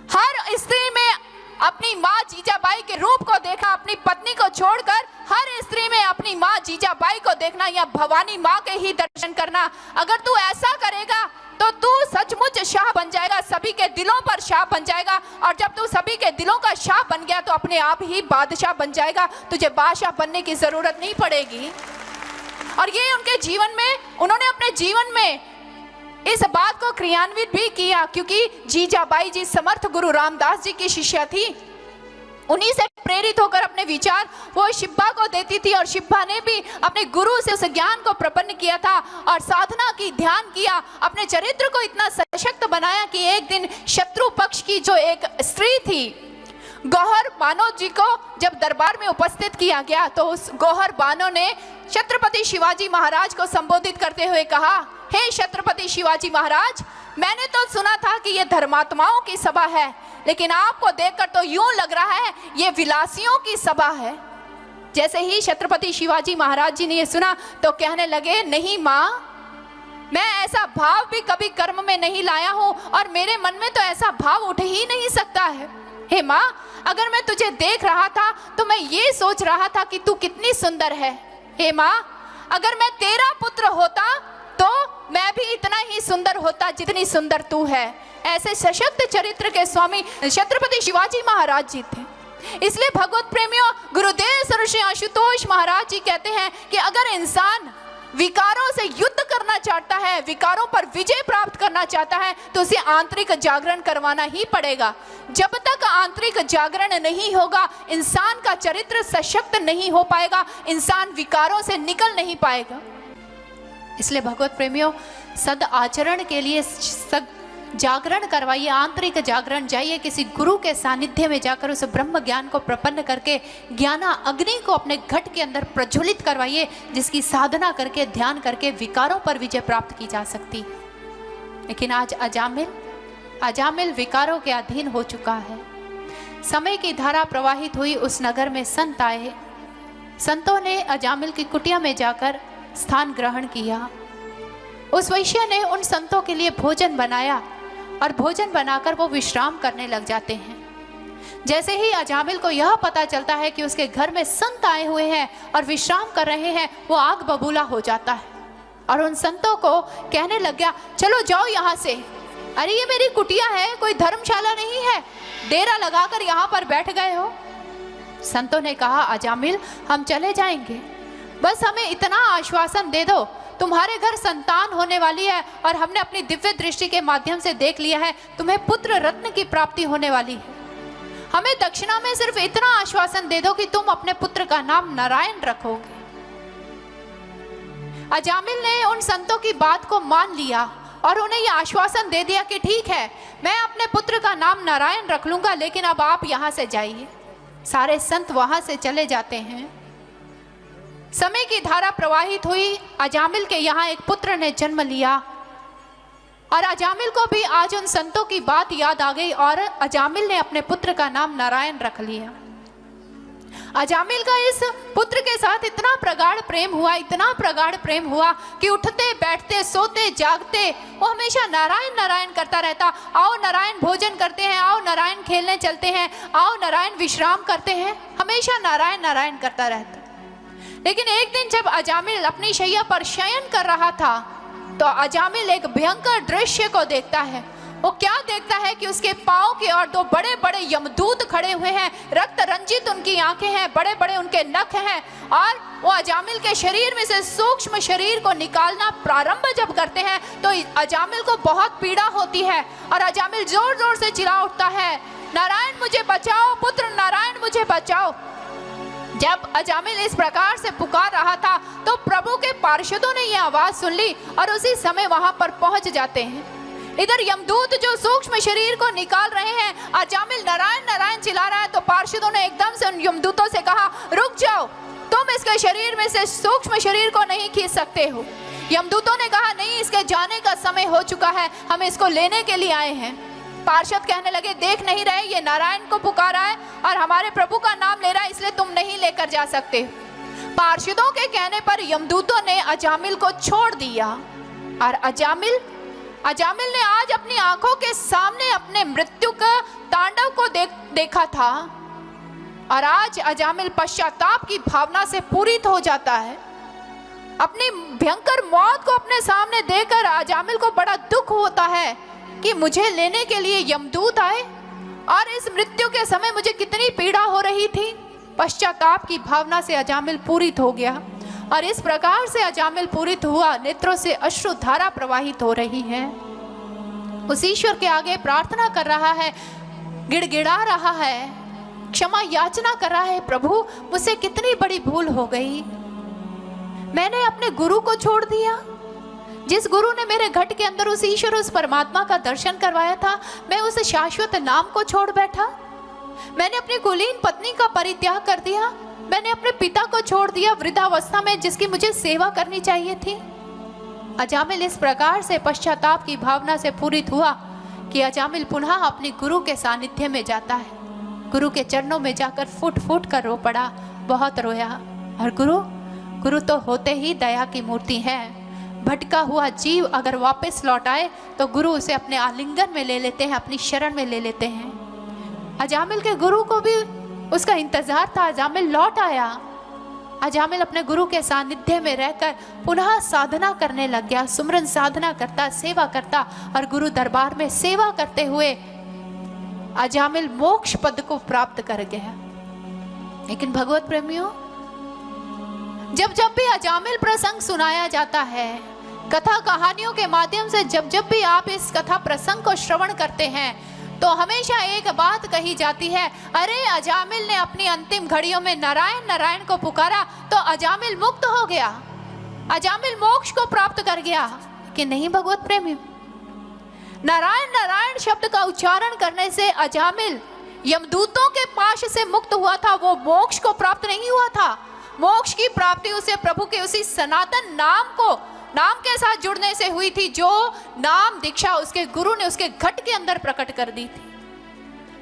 हर स्त्री में अपनी माँ जीजाबाई के रूप को देखा, अपनी पत्नी को छोड़कर हर स्त्री में अपनी माँ जीजाबाई को देखना या भवानी माँ के ही दर्शन करना। अगर तू ऐसा करेगा तो तू सचमुच शाह बन जाएगा, सभी के दिलों पर शाह बन जाएगा। और जब तू सभी के दिलों का शाह बन गया तो अपने आप ही बादशाह बन जाएगा, तुझे बादशाह बनने की जरूरत नहीं पड़ेगी। और ये उनके जीवन में, उन्होंने अपने जीवन में इस बात को क्रियान्वित भी किया, क्योंकि जीजाबाई जी समर्थ गुरु रामदास जी की शिष्या थी। उन्हीं से प्रेरित होकर अपने विचार वो शिब्बा को देती थी और शिब्बा ने भी अपने गुरु से उस ज्ञान को प्रपन्न किया था और साधना की, ध्यान किया, अपने चरित्र को इतना सशक्त बनाया कि एक दिन शत्रु पक्ष की जो एक स्त्री थी गौहर बानो जी को जब दरबार में उपस्थित किया गया तो उस गौहर बानो ने छत्रपति शिवाजी महाराज को संबोधित करते हुए कहा, हे छत्रपति शिवाजी महाराज, मैंने तो सुना था कि ये धर्मात्माओं की सभा है, लेकिन आपको देखकर तो यूं लग रहा है ये विलासियों की सभा है। जैसे ही छत्रपति शिवाजी महाराज जी ने ये सुना तो कहने लगे, नहीं माँ, मैं ऐसा भाव भी कभी कर्म में नहीं लाया हूं और मेरे मन में तो ऐसा भाव उठ ही नहीं सकता है। हे माँ, अगर मैं तुझे देख रहा था तो मैं ये सोच रहा था कि तू कितनी सुंदर है। हे माँ, अगर मैं तेरा पुत्र होता तो मैं भी इतना ही सुंदर होता जितनी सुंदर तू है। ऐसे सशक्त चरित्र के स्वामी छत्रपति शिवाजी महाराज जी थे। इसलिए भगवत प्रेमियों, गुरुदेव श्री आशुतोष महाराज जी कहते हैं कि अगर इंसान विकारों से युद्ध करना चाहता है, विकारों पर विजय प्राप्त करना चाहता है, तो उसे आंतरिक जागरण करवाना ही पड़ेगा। जब तक आंतरिक जागरण नहीं होगा, इंसान का चरित्र सशक्त नहीं हो पाएगा, इंसान विकारों से निकल नहीं पाएगा। इसलिए भगवत प्रेमियों, सद आचरण के लिए जागरण करवाइए, आंतरिक जागरण। जाइए किसी गुरु के सानिध्य में जाकर उस ब्रह्म ज्ञान को प्रपन्न करके ज्ञाना अग्नि को अपने घट के अंदर प्रज्वलित करवाइए, जिसकी साधना करके, ध्यान करके विकारों पर विजय प्राप्त की जा सकती। लेकिन आज अजामिल विकारों के अधीन हो चुका है। समय की धारा प्रवाहित हुई, उस नगर में संत आए। संतों ने अजामिल की कुटिया में जाकर स्थान ग्रहण किया। उस वैश्य ने उन संतों के लिए भोजन बनाया और भोजन बनाकर वो विश्राम करने लग जाते हैं। जैसे ही अजामिल को यह पता चलता है कि उसके घर में संत आए हुए हैं और विश्राम कर रहे हैं, वो आग बबूला हो जाता है और उन संतों को कहने लग गया, चलो जाओ यहाँ से। अरे ये मेरी कुटिया है, कोई धर्मशाला नहीं है, डेरा लगाकर यहाँ पर बैठ गए हो। संतों ने कहा, अजामिल हम चले जाएंगे, बस हमें इतना आश्वासन दे दो, तुम्हारे घर संतान होने वाली है और हमने अपनी दिव्य दृष्टि के माध्यम से देख लिया है, तुम्हें पुत्र रत्न की प्राप्ति होने वाली है। हमें दक्षिणा में सिर्फ इतना आश्वासन दे दो कि तुम अपने पुत्र का नाम नारायण रखोगे। अजामिल ने उन संतों की बात को मान लिया और उन्हें यह आश्वासन दे दिया कि ठीक है, मैं अपने पुत्र का नाम नारायण रख लूंगा, लेकिन अब आप यहाँ से जाइए। सारे संत वहां से चले जाते हैं। समय की धारा प्रवाहित हुई, अजामिल के यहाँ एक पुत्र ने जन्म लिया और अजामिल को भी आज उन संतों की बात याद आ गई और अजामिल ने अपने पुत्र का नाम नारायण रख लिया। अजामिल का इस पुत्र के साथ इतना प्रगाढ़ प्रेम हुआ, इतना प्रगाढ़ प्रेम हुआ कि उठते बैठते सोते जागते वो हमेशा नारायण नारायण करता रहता। आओ नारायण भोजन करते हैं, आओ नारायण खेलने चलते हैं, आओ नारायण विश्राम करते हैं, हमेशा नारायण नारायण करता रहता। लेकिन एक दिन जब अजामिल अपनी शैया पर शयन कर रहा था तो अजामिल एक भयंकर दृश्य को देखता है। वो क्या देखता है कि उसके पांव की ओर दो बड़े बड़े यमदूत खड़े हुए हैं, रक्त रंजित उनकी आंखें हैं, बड़े बड़े उनके नख हैं और वो अजामिल के शरीर में से सूक्ष्म शरीर को निकालना प्रारंभ जब करते हैं तो अजामिल को बहुत पीड़ा होती है और अजामिल जोर जोर से चिल्ला उठता है, नारायण मुझे बचाओ, पुत्र नारायण मुझे बचाओ। जब अजामिल इस प्रकार से पुकार रहा था तो प्रभु के पार्षदों ने यह आवाज सुन ली और उसी समय वहां पर पहुंच जाते हैं। इधर यमदूत जो सूक्ष्म शरीर को निकाल रहे हैं, अजामिल नारायण नारायण चिल्ला रहा है, तो पार्षदों ने एकदम से उन यमदूतों से कहा, रुक जाओ, तुम इसके शरीर में से सूक्ष्म शरीर को नहीं खींच सकते हो। यमदूतों ने कहा, नहीं, इसके जाने का समय हो चुका है, हम इसको लेने के लिए आए हैं। पार्षद कहने लगे, देख नहीं रहे ये नारायण को पुकारा है और हमारे प्रभु का नाम ले रहा है, इसलिए तुम नहीं लेकर जा सकते। पार्षदों के कहने पर यमदूतों ने अजामिल को छोड़ दिया और अजामिल ने आज अपनी आंखों के सामने अपने मृत्यु का तांडव को देखा था और आज अजामिल पश्चाताप की भावना से पूरित हो जाता है। अपनी भयंकर मौत को अपने सामने देखकर अजामिल को बड़ा दुख होता है कि मुझे लेने के लिए यमदूत आए और इस मृत्यु के समय मुझे कितनी पीड़ा हो रही थी। पश्चाताप की भावना से अजामिल पूरित हो गया और इस प्रकार से अजामिल पूरित हुआ, नेत्रों से अश्रु धारा प्रवाहित हो रही है। उस ईश्वर के आगे प्रार्थना कर रहा है, गिड़गिड़ा रहा है, क्षमा याचना कर रहा है, प्रभु मुझसे कितनी बड़ी भूल हो गई, मैंने अपने गुरु को छोड़ दिया। जिस गुरु ने मेरे घट के अंदर उस ईश्वर, उस परमात्मा का दर्शन करवाया था, मैं उस शाश्वत नाम को छोड़ बैठा। मैंने अपनी कुलीन पत्नी का परित्याग कर दिया, मैंने अपने पिता को छोड़ दिया वृद्धावस्था में जिसकी मुझे सेवा करनी चाहिए थी। अजामिल इस प्रकार से पश्चाताप की भावना से पूरित हुआ कि अजामिल पुनः अपने गुरु के सानिध्य में जाता है। गुरु के चरणों में जाकर फूट फूट कर रो पड़ा, बहुत रोया। और गुरु तो होते ही दया की मूर्ति है। भटका हुआ जीव अगर वापस लौट आए तो गुरु उसे अपने आलिंगन में ले लेते हैं, अपनी शरण में ले लेते हैं। अजामिल के गुरु को भी उसका इंतजार था। अजामिल लौट आया। अजामिल अपने गुरु के सानिध्य में रहकर पुनः साधना करने लग गया, सुमरन साधना करता, सेवा करता और गुरु दरबार में सेवा करते हुए अजामिल मोक्ष पद को प्राप्त कर गया। लेकिन भगवत प्रेमियों, जब जब भी अजामिल प्रसंग सुनाया जाता है, कथा कहानियों के माध्यम से जब जब भी आप इस कथा प्रसंग को श्रवण करते हैं, तो हमेशा एक बात कही जाती है, अरे अजामिल ने अपनी अंतिम घड़ियों में नारायण नारायण को पुकारा तो अजामिल मुक्त हो गया, अजामिल मोक्ष को प्राप्त कर गया। कि नहीं भगवत प्रेमी, नारायण नारायण शब्द का उच्चारण करने से अजामिल यमदूतों के पाश से मुक्त हुआ था, वो मोक्ष को प्राप्त नहीं हुआ था। मोक्ष की प्राप्ति उसे प्रभु के उसी सनातन नाम के साथ जुड़ने से हुई थी, जो नाम दीक्षा उसके गुरु ने उसके घट के अंदर प्रकट कर दी थी।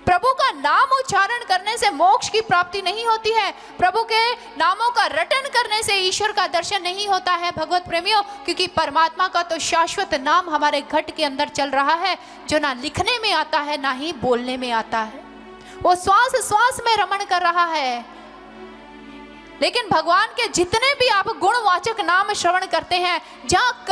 प्रभु का नाम उच्चारण करने से मोक्ष की प्राप्ति नहीं होती है, प्रभु के नामों का रटन करने से ईश्वर का दर्शन नहीं होता है भगवत प्रेमियों, क्योंकि परमात्मा का तो शाश्वत नाम हमारे घट के अंदर चल रहा है, जो ना लिखने में आता है ना ही बोलने में आता है। वो श्वास श्वास में रमण कर रहा है। लेकिन भगवान के जितने भी आप गुणवाचक नाम श्रवण करते हैं, जहाँ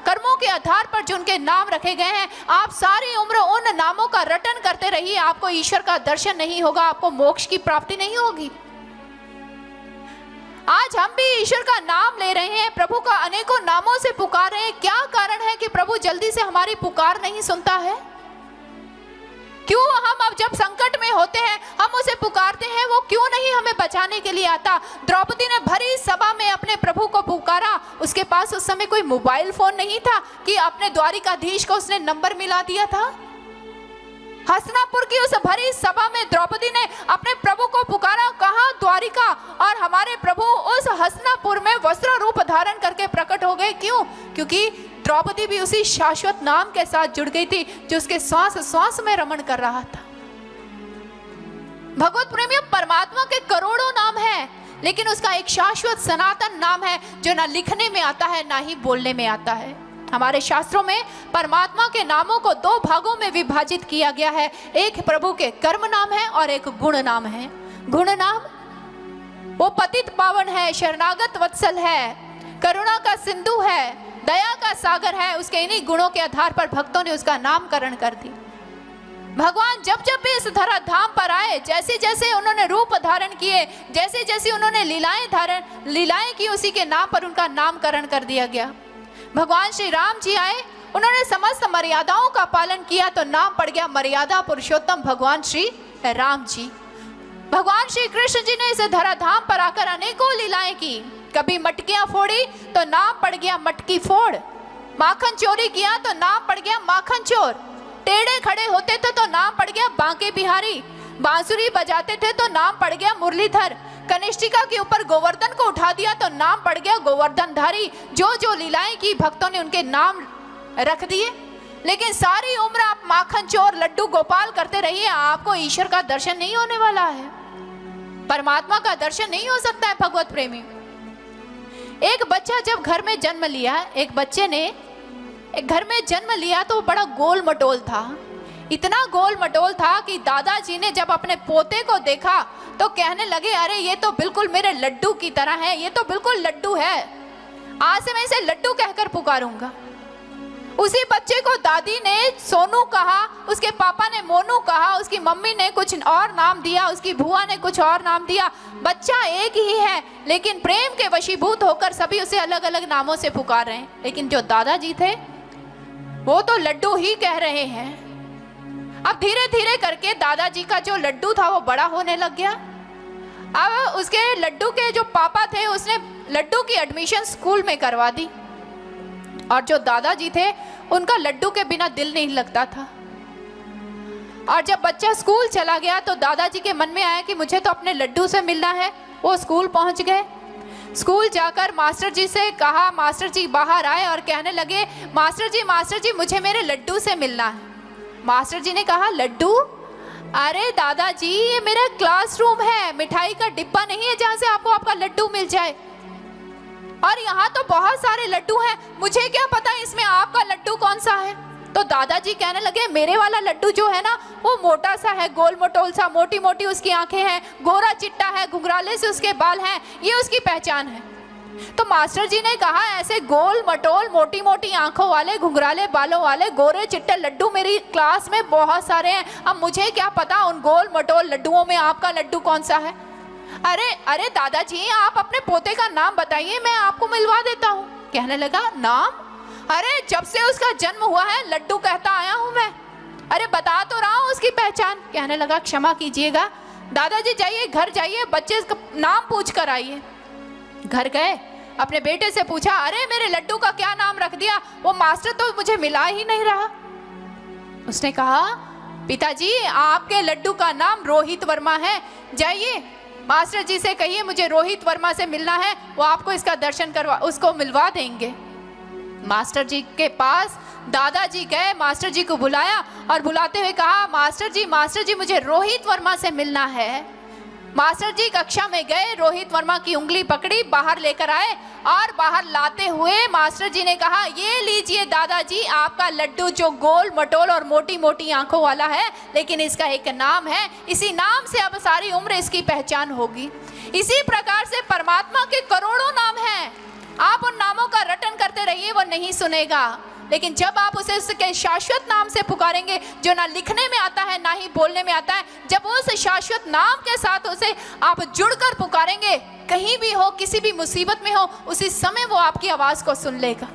कर्मों के आधार पर जो उनके नाम रखे गए हैं, आप सारी उम्र उन नामों का रटन करते रहिए, आपको ईश्वर का दर्शन नहीं होगा, आपको मोक्ष की प्राप्ति नहीं होगी। आज हम भी ईश्वर का नाम ले रहे हैं, प्रभु का अनेकों नामों से पुकार रहे हैं। क्या कारण है कि प्रभु जल्दी से हमारी पुकार नहीं सुनता है? क्यों हम अब जब संकट में होते हैं हम उसे पुकारते हैं, वो क्यों नहीं हमें बचाने के लिए आता? द्रौपदी ने भरी सभा में अपने प्रभु को पुकारा, उसके पास उस समय कोई मोबाइल फोन नहीं था कि अपने द्वारिकाधीश को उसने नंबर मिला दिया था। हस्तिनापुर की उस भरी सभा में द्रौपदी ने अपने प्रभु को पुकारा, कहाँ द्वारिका, और हमारे प्रभु उस हस्तिनापुर में वस्त्र रूप धारण करके प्रकट हो गए। क्यों? क्योंकि द्रौपदी भी उसी शाश्वत नाम के साथ जुड़ गई थी, जो उसके श्वास श्वास में रमण कर रहा था। भगवत प्रेमियों, परमात्मा के करोड़ों नाम हैं, लेकिन उसका एक शाश्वत सनातन नाम है, जो ना लिखने में आता है ना ही बोलने में आता है। हमारे शास्त्रों में परमात्मा के नामों को दो भागों में विभाजित किया गया है, एक प्रभु के कर्म नाम है और एक गुण नाम है। गुण नाम वो पतित पावन है, शरणागत वत्सल है, करुणा का सिंधु है, दया का सागर है। उसके इन्हीं गुणों के आधार पर भक्तों ने उसका नामकरण कर दिया। भगवान जब जब भी इस धरा धाम पर आए, जैसे जैसे उन्होंने रूप धारण किए, जैसे जैसे उन्होंने लीलाएं की, उसी के नाम पर उनका नामकरण कर दिया गया। भगवान श्री राम जी आए, उन्होंने समस्त मर्यादाओं का पालन किया, तो नाम पड़ गया मर्यादा पुरुषोत्तम भगवान श्री राम जी। भगवान श्री कृष्ण जी ने इस धराधाम पर आकर अनेकों लीलाएं की। कभी मटकियां फोड़ी तो नाम पड़ गया मटकी फोड़, माखन चोरी किया तो नाम पड़ गया माखन चोर, टेढ़े खड़े होते थे तो नाम पड़ गया बांके बिहारी, बांसुरी बजाते थे तो नाम पड़ गया मुरलीधर, कनिष्ठिका के ऊपर गोवर्धन को उठा दिया तो नाम पड़ गया गोवर्धनधारी। जो जो लीलाएं की भक्तों ने उनके नाम रख दिए। लेकिन सारी उम्र आप माखन चोर लड्डू गोपाल करते रहिए, आपको ईश्वर का दर्शन नहीं होने वाला है, परमात्मा का दर्शन नहीं हो सकता है। भगवत प्रेमी, एक बच्चा जब घर में जन्म लिया, एक बच्चे ने एक घर में जन्म लिया तो बड़ा गोल मटोल था, इतना गोल मटोल था कि दादाजी ने जब अपने पोते को देखा तो कहने लगे, अरे ये तो बिल्कुल मेरे लड्डू की तरह है, ये तो बिल्कुल लड्डू है, आज से मैं इसे लड्डू कहकर पुकारूंगा। उसी बच्चे को दादी ने सोनू कहा, उसके पापा ने मोनू कहा, उसकी मम्मी ने कुछ और नाम दिया, उसकी बुआ ने कुछ और नाम दिया। बच्चा एक ही है, लेकिन प्रेम के वशीभूत होकर सभी उसे अलग अलग नामों से पुकार रहे हैं। लेकिन जो दादाजी थे वो तो लड्डू ही कह रहे हैं। अब धीरे धीरे करके दादाजी का जो लड्डू था वो बड़ा होने लग गया। अब उसके लड्डू के जो पापा थे उसने लड्डू की एडमिशन स्कूल में करवा दी, और जो दादाजी थे उनका लड्डू के बिना दिल नहीं लगता था। और जब बच्चा स्कूल चला गया तो दादाजी के मन में आया कि मुझे तो अपने लड्डू से मिलना है। वो स्कूल पहुंच गए। स्कूल जाकर मास्टर जी से कहा, मास्टर जी बाहर आए और कहने लगे, मास्टर जी मुझे मेरे लड्डू से मिलना है। मास्टर जी ने कहा, लड्डू? अरे दादाजी ये मेरा क्लासरूम है, मिठाई का डिब्बा नहीं है जहाँ से आपको आपका लड्डू मिल जाए। और यहाँ तो बहुत सारे लड्डू हैं, मुझे क्या पता इसमें आपका लड्डू कौन सा है। तो दादाजी कहने लगे, मेरे वाला लड्डू जो है ना वो मोटा सा है, गोल मटोल सा, मोटी मोटी उसकी आंखें हैं, गोरा चिट्टा है, घुंघराले से उसके बाल हैं, ये उसकी पहचान है। तो मास्टर जी ने कहा, ऐसे गोल मटोल मोटी मोटी आंखों वाले, घुंघराले बालों वाले, गोरे चिट्टे लड्डू मेरी क्लास में बहुत सारे हैं। अब मुझे क्या पता उन गोल मटोल लड्डुओं में आपका लड्डू कौन सा है। अरे दादाजी आप अपने पोते का नाम बताइए, मैं आपको मिलवा देता हूँ। कहने लगा, नाम? अरे जब से उसका जन्म हुआ है लड्डू कहता आया हूँ मैं। अरे बता तो रहा हूँ उसकी पहचान। कहने लगा, क्षमा कीजिएगा दादाजी, जाइए घर जाइए, बच्चे का नाम पूछ कर आइए। घर गए, अपने बेटे से पूछा, अरे मेरे लड्डू का क्या नाम रख दिया, वो मास्टर तो मुझे मिला ही नहीं रहा। उसने कहा, पिताजी आपके लड्डू का नाम रोहित वर्मा है, जाइए मास्टर जी से कहिए मुझे रोहित वर्मा से मिलना है, वो आपको इसका दर्शन करवा, उसको मिलवा देंगे। मास्टर जी के पास दादाजी गए, मास्टर जी को बुलाया और बुलाते हुए कहा, मास्टर जी मुझे रोहित वर्मा से मिलना है। मास्टर जी कक्षा में गए, रोहित वर्मा की उंगली पकड़ी, बाहर लेकर आए और बाहर लाते हुए मास्टर जी ने कहा, ये लीजिए दादाजी आपका लड्डू जो गोल मटोल और मोटी मोटी आंखों वाला है, लेकिन इसका एक नाम है, इसी नाम से अब सारी उम्र इसकी पहचान होगी। इसी प्रकार से परमात्मा के करोड़ों नाम हैं, आप उन नामों का रटन करते रहिए, वो नहीं सुनेगा। लेकिन जब आप उसे उसके शाश्वत नाम से पुकारेंगे, जो ना लिखने में आता है ना ही बोलने में आता है, जब उस शाश्वत नाम के साथ उसे आप जुड़कर पुकारेंगे, कहीं भी हो, किसी भी मुसीबत में हो, उसी समय वो आपकी आवाज को सुन लेगा।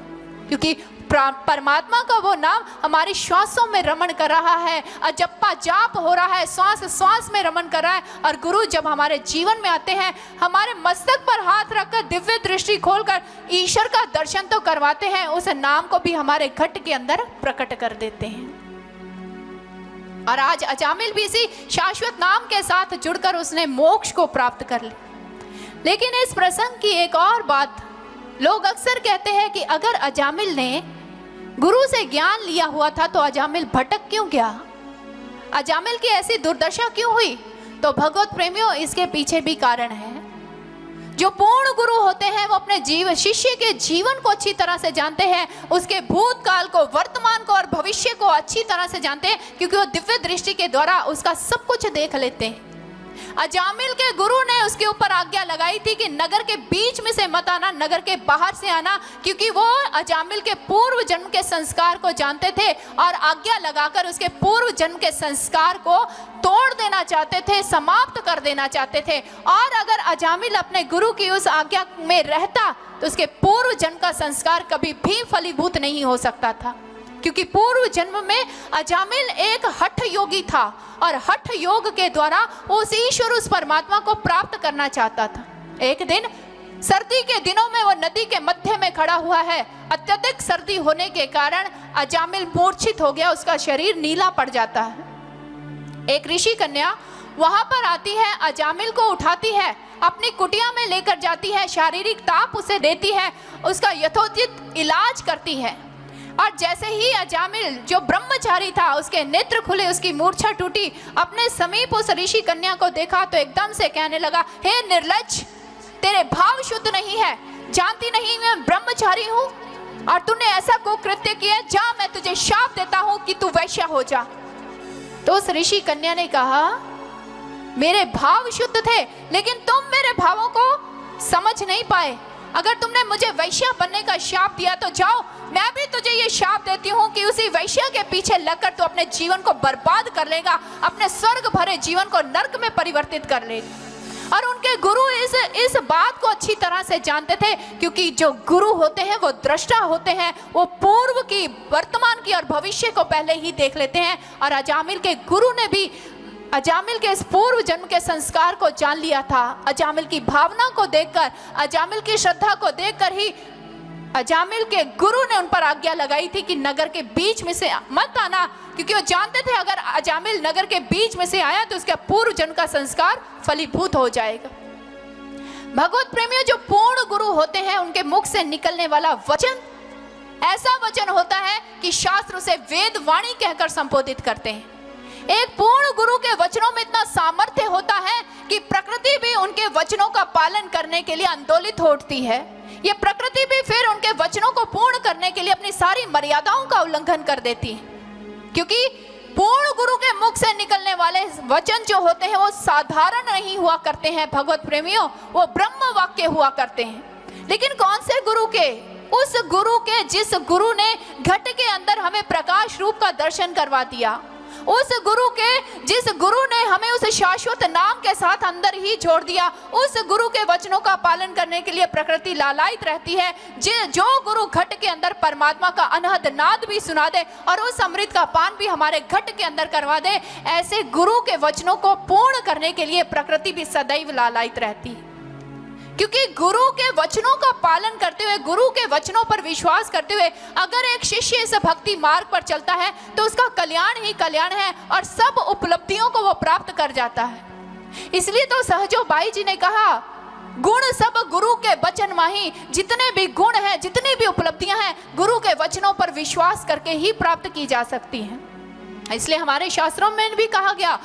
क्योंकि परमात्मा का वो नाम हमारी श्वासों में रमण कर रहा है, अजप्पा जाप हो रहा है, श्वास श्वास में रमण कर रहा है। और गुरु जब हमारे जीवन में आते हैं, हमारे मस्तक पर हाथ रखकर दिव्य दृष्टि खोलकर ईश्वर का दर्शन तो करवाते हैं, उस नाम को भी हमारे घट के अंदर प्रकट कर देते हैं। और आज अजामिल भी इसी शाश्वत नाम के साथ जुड़कर उसने मोक्ष को प्राप्त कर लिया। लेकिन इस प्रसंग की एक और बात, लोग अक्सर कहते हैं कि अगर अजामिल ने गुरु से ज्ञान लिया हुआ था तो अजामिल भटक क्यों गया, अजामिल की ऐसी दुर्दशा क्यों हुई। तो भगवत प्रेमियों, इसके पीछे भी कारण है। जो पूर्ण गुरु होते हैं वो अपने शिष्य के जीवन को अच्छी तरह से जानते हैं, उसके भूतकाल को, वर्तमान को और भविष्य को अच्छी तरह से जानते हैं, क्योंकि वो दिव्य दृष्टि के द्वारा उसका सब कुछ देख लेते हैं। अजामिल के गुरु ने उसके ऊपर आज्ञा लगाई थी कि नगर के बीच में से मत आना, नगर के बाहर से आना, क्योंकि वो अजामिल के पूर्व जन्म के संस्कार को जानते थे और आज्ञा लगाकर उसके पूर्व जन्म के संस्कार को तोड़ देना चाहते थे, समाप्त कर देना चाहते थे। और अगर अजामिल अपने गुरु की उस आज्ञा में रहता तो उसके पूर्व जन्म का संस्कार कभी भी फलीभूत नहीं हो सकता था, क्योंकि पूर्व जन्म में अजामिल एक हठ योगी था और हठ योग के द्वारा उस ईश्वर, उस परमात्मा को प्राप्त करना चाहता था। एक दिन सर्दी के दिनों में वो नदी के मध्य में खड़ा हुआ है। अत्यधिक सर्दी होने के कारण अजामिल मूर्छित हो गया, उसका शरीर नीला पड़ जाता है। एक ऋषि कन्या वहां पर आती है, अजामिल को उठाती है, अपनी कुटिया में लेकर जाती है, शारीरिक ताप उसे देती है, उसका यथोचित इलाज करती है। और जैसे ही अजामिल जो ब्रह्मचारी था, उसके नेत्र खुले, उसकी मूर्छा टूटी, अपने समीप उस ऋषि कन्या को देखा तो एकदम से कहने लगा, हे निर्लज्ज, तेरे भाव शुद्ध नहीं है, जानती नहीं मैं ब्रह्मचारी हूँ और तूने ऐसा कुकृत्य किया, जा मैं तुझे शाप देता हूँ कि तू वैश्या हो जा। तो उस ऋषि कन्या ने कहा, मेरे भाव शुद्ध थे लेकिन तुम मेरे भावों को समझ नहीं पाए। अगर तुमने मुझे वैश्या बनने का शाप दिया तो जाओ, मैं भी तुझे ये शाप देती हूँ कि उसी वैश्या के पीछे लगकर तू अपने जीवन को बर्बाद कर लेगा, अपने स्वर्ग भरे जीवन को नर्क में परिवर्तित कर लेगा। और उनके गुरु इस बात को अच्छी तरह से जानते थे, क्योंकि जो गुरु होते हैं वो दृष्टा होते हैं, वो पूर्व की, वर्तमान की और भविष्य को पहले ही देख लेते हैं। और अजामिल के गुरु ने भी अजामिल के इस पूर्व जन्म के संस्कार को जान लिया था। अजामिल की भावना को देखकर, अजामिल की श्रद्धा को देखकर ही अजामिल के गुरु ने उन पर आज्ञा लगाई थी कि नगर के बीच में से मत आना, क्योंकि वो जानते थे अगर अजामिल नगर के बीच में से आया तो उसका पूर्व जन्म का संस्कार फलीभूत हो जाएगा। भगवत प्रेमियों, जो पूर्ण गुरु होते हैं उनके मुख से निकलने वाला वचन ऐसा वचन होता है कि शास्त्र उसे वेद वाणी कहकर संबोधित करते हैं। एक पूर्ण गुरु के वचनों में इतना सामर्थ्य होता है कि प्रकृति भी उनके वचनों का पालन करने के लिए आंदोलित होती है। ये प्रकृति भी फिर उनके वचनों को पूर्ण करने के लिए अपनी सारी मर्यादाओं का उल्लंघन कर देती है, क्योंकि पूर्ण गुरु के मुख से निकलने वाले वचन जो होते हैं वो साधारण नहीं हुआ करते हैं भगवत प्रेमियों, वो ब्रह्म वाक्य हुआ करते हैं। लेकिन कौन से गुरु के? उस गुरु के जिस गुरु ने घट के अंदर हमें प्रकाश रूप का दर्शन करवा दिया, उस गुरु के जिस गुरु ने हमें उस शाश्वत नाम के साथ अंदर ही जोड़ दिया, उस गुरु के वचनों का पालन करने के लिए प्रकृति लालायित रहती है। जो गुरु घट के अंदर परमात्मा का अनहद नाद भी सुना दे और उस अमृत का पान भी हमारे घट के अंदर करवा दे, ऐसे गुरु के वचनों को पूर्ण करने के लिए प्रकृति भी सदैव लालायित रहती है। क्योंकि गुरु के वचनों का पालन करते हुए, गुरु के वचनों पर विश्वास करते हुए अगर एक शिष्य इस भक्ति मार्ग पर चलता है तो उसका कल्याण ही कल्याण है और सब उपलब्धियों को वो प्राप्त कर जाता है। इसलिए तो सहजो बाई जी ने कहा, गुण सब गुरु के वचन माही, जितने भी गुण हैं, जितनी भी उपलब्धियां हैं, गुरु के वचनों पर विश्वास करके ही प्राप्त की जा सकती हैं। इसलिए हमारे शास्त्रों में भी कहा गया,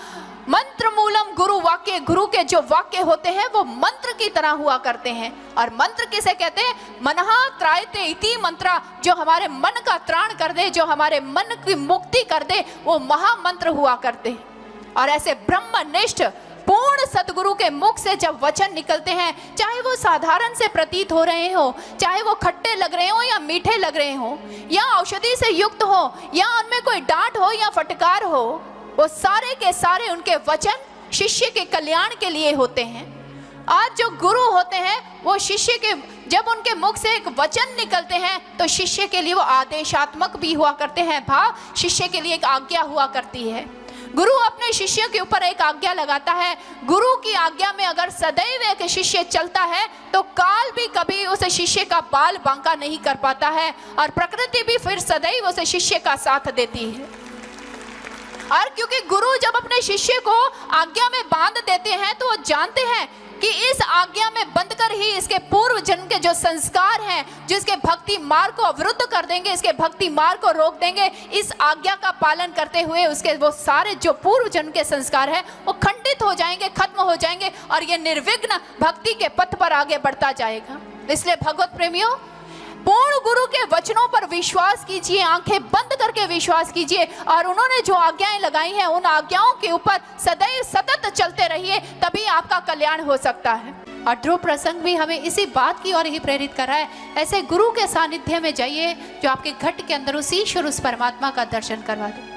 मंत्र मूलम गुरु वाक्य, गुरु के जो वाक्य होते हैं वो मंत्र की तरह हुआ करते हैं। और मंत्र किसे कहते हैं? मनहा त्रायते इति मंत्रा, जो हमारे मन का त्राण कर दे, जो हमारे मन की मुक्ति कर दे, वो महामंत्र हुआ करते हैं। और ऐसे ब्रह्मनिष्ठ पूर्ण सतगुरु के मुख से जब वचन निकलते हैं, चाहे वो साधारण से प्रतीत हो रहे हो, चाहे वो खट्टे लग रहे हो या मीठे लग रहे हो, या औषधि से युक्त हो, या उनमें कोई डांट हो या फटकार हो, वो सारे के सारे उनके वचन शिष्य के कल्याण के लिए होते हैं। आज जो गुरु होते हैं वो शिष्य के, जब उनके मुख से एक वचन निकलते हैं तो शिष्य के लिए वो आदेशात्मक भी हुआ करते हैं, भाव शिष्य के लिए एक आज्ञा हुआ करती है। गुरु अपने शिष्य के ऊपर एक आज्ञा लगाता है। गुरु की आज्ञा में अगर सदैव एक शिष्य चलता है तो काल भी कभी उस शिष्य का बाल बांका नहीं कर पाता है और प्रकृति भी फिर सदैव उस शिष्य का साथ देती है। और क्योंकि गुरु जब अपने शिष्य को आज्ञा में बांध देते हैं तो वो जानते हैं कि इस आज्ञा में बंधकर ही इसके पूर्व जन्म के जो संस्कार हैं, जो इसके भक्ति मार्ग को अवरुद्ध कर देंगे, इसके भक्ति मार्ग को रोक देंगे, इस आज्ञा का पालन करते हुए उसके वो सारे जो पूर्व जन्म के संस्कार हैं वो खंडित हो जाएंगे, खत्म हो जाएंगे और ये निर्विघ्न भक्ति के पथ पर आगे बढ़ता जाएगा। इसलिए भगवत प्रेमियों, पूर्ण गुरु के वचनों पर विश्वास कीजिए, आंखें बंद करके विश्वास कीजिए और उन्होंने जो आज्ञाएं लगाई हैं उन आज्ञाओं के ऊपर सदैव सतत चलते रहिए, तभी आपका कल्याण हो सकता है। और ध्रुव प्रसंग भी हमें इसी बात की ओर ही प्रेरित कर रहा है। ऐसे गुरु के सानिध्य में जाइए जो आपके घट के अंदर उस ईश्वर, उस परमात्मा का दर्शन करवा दे।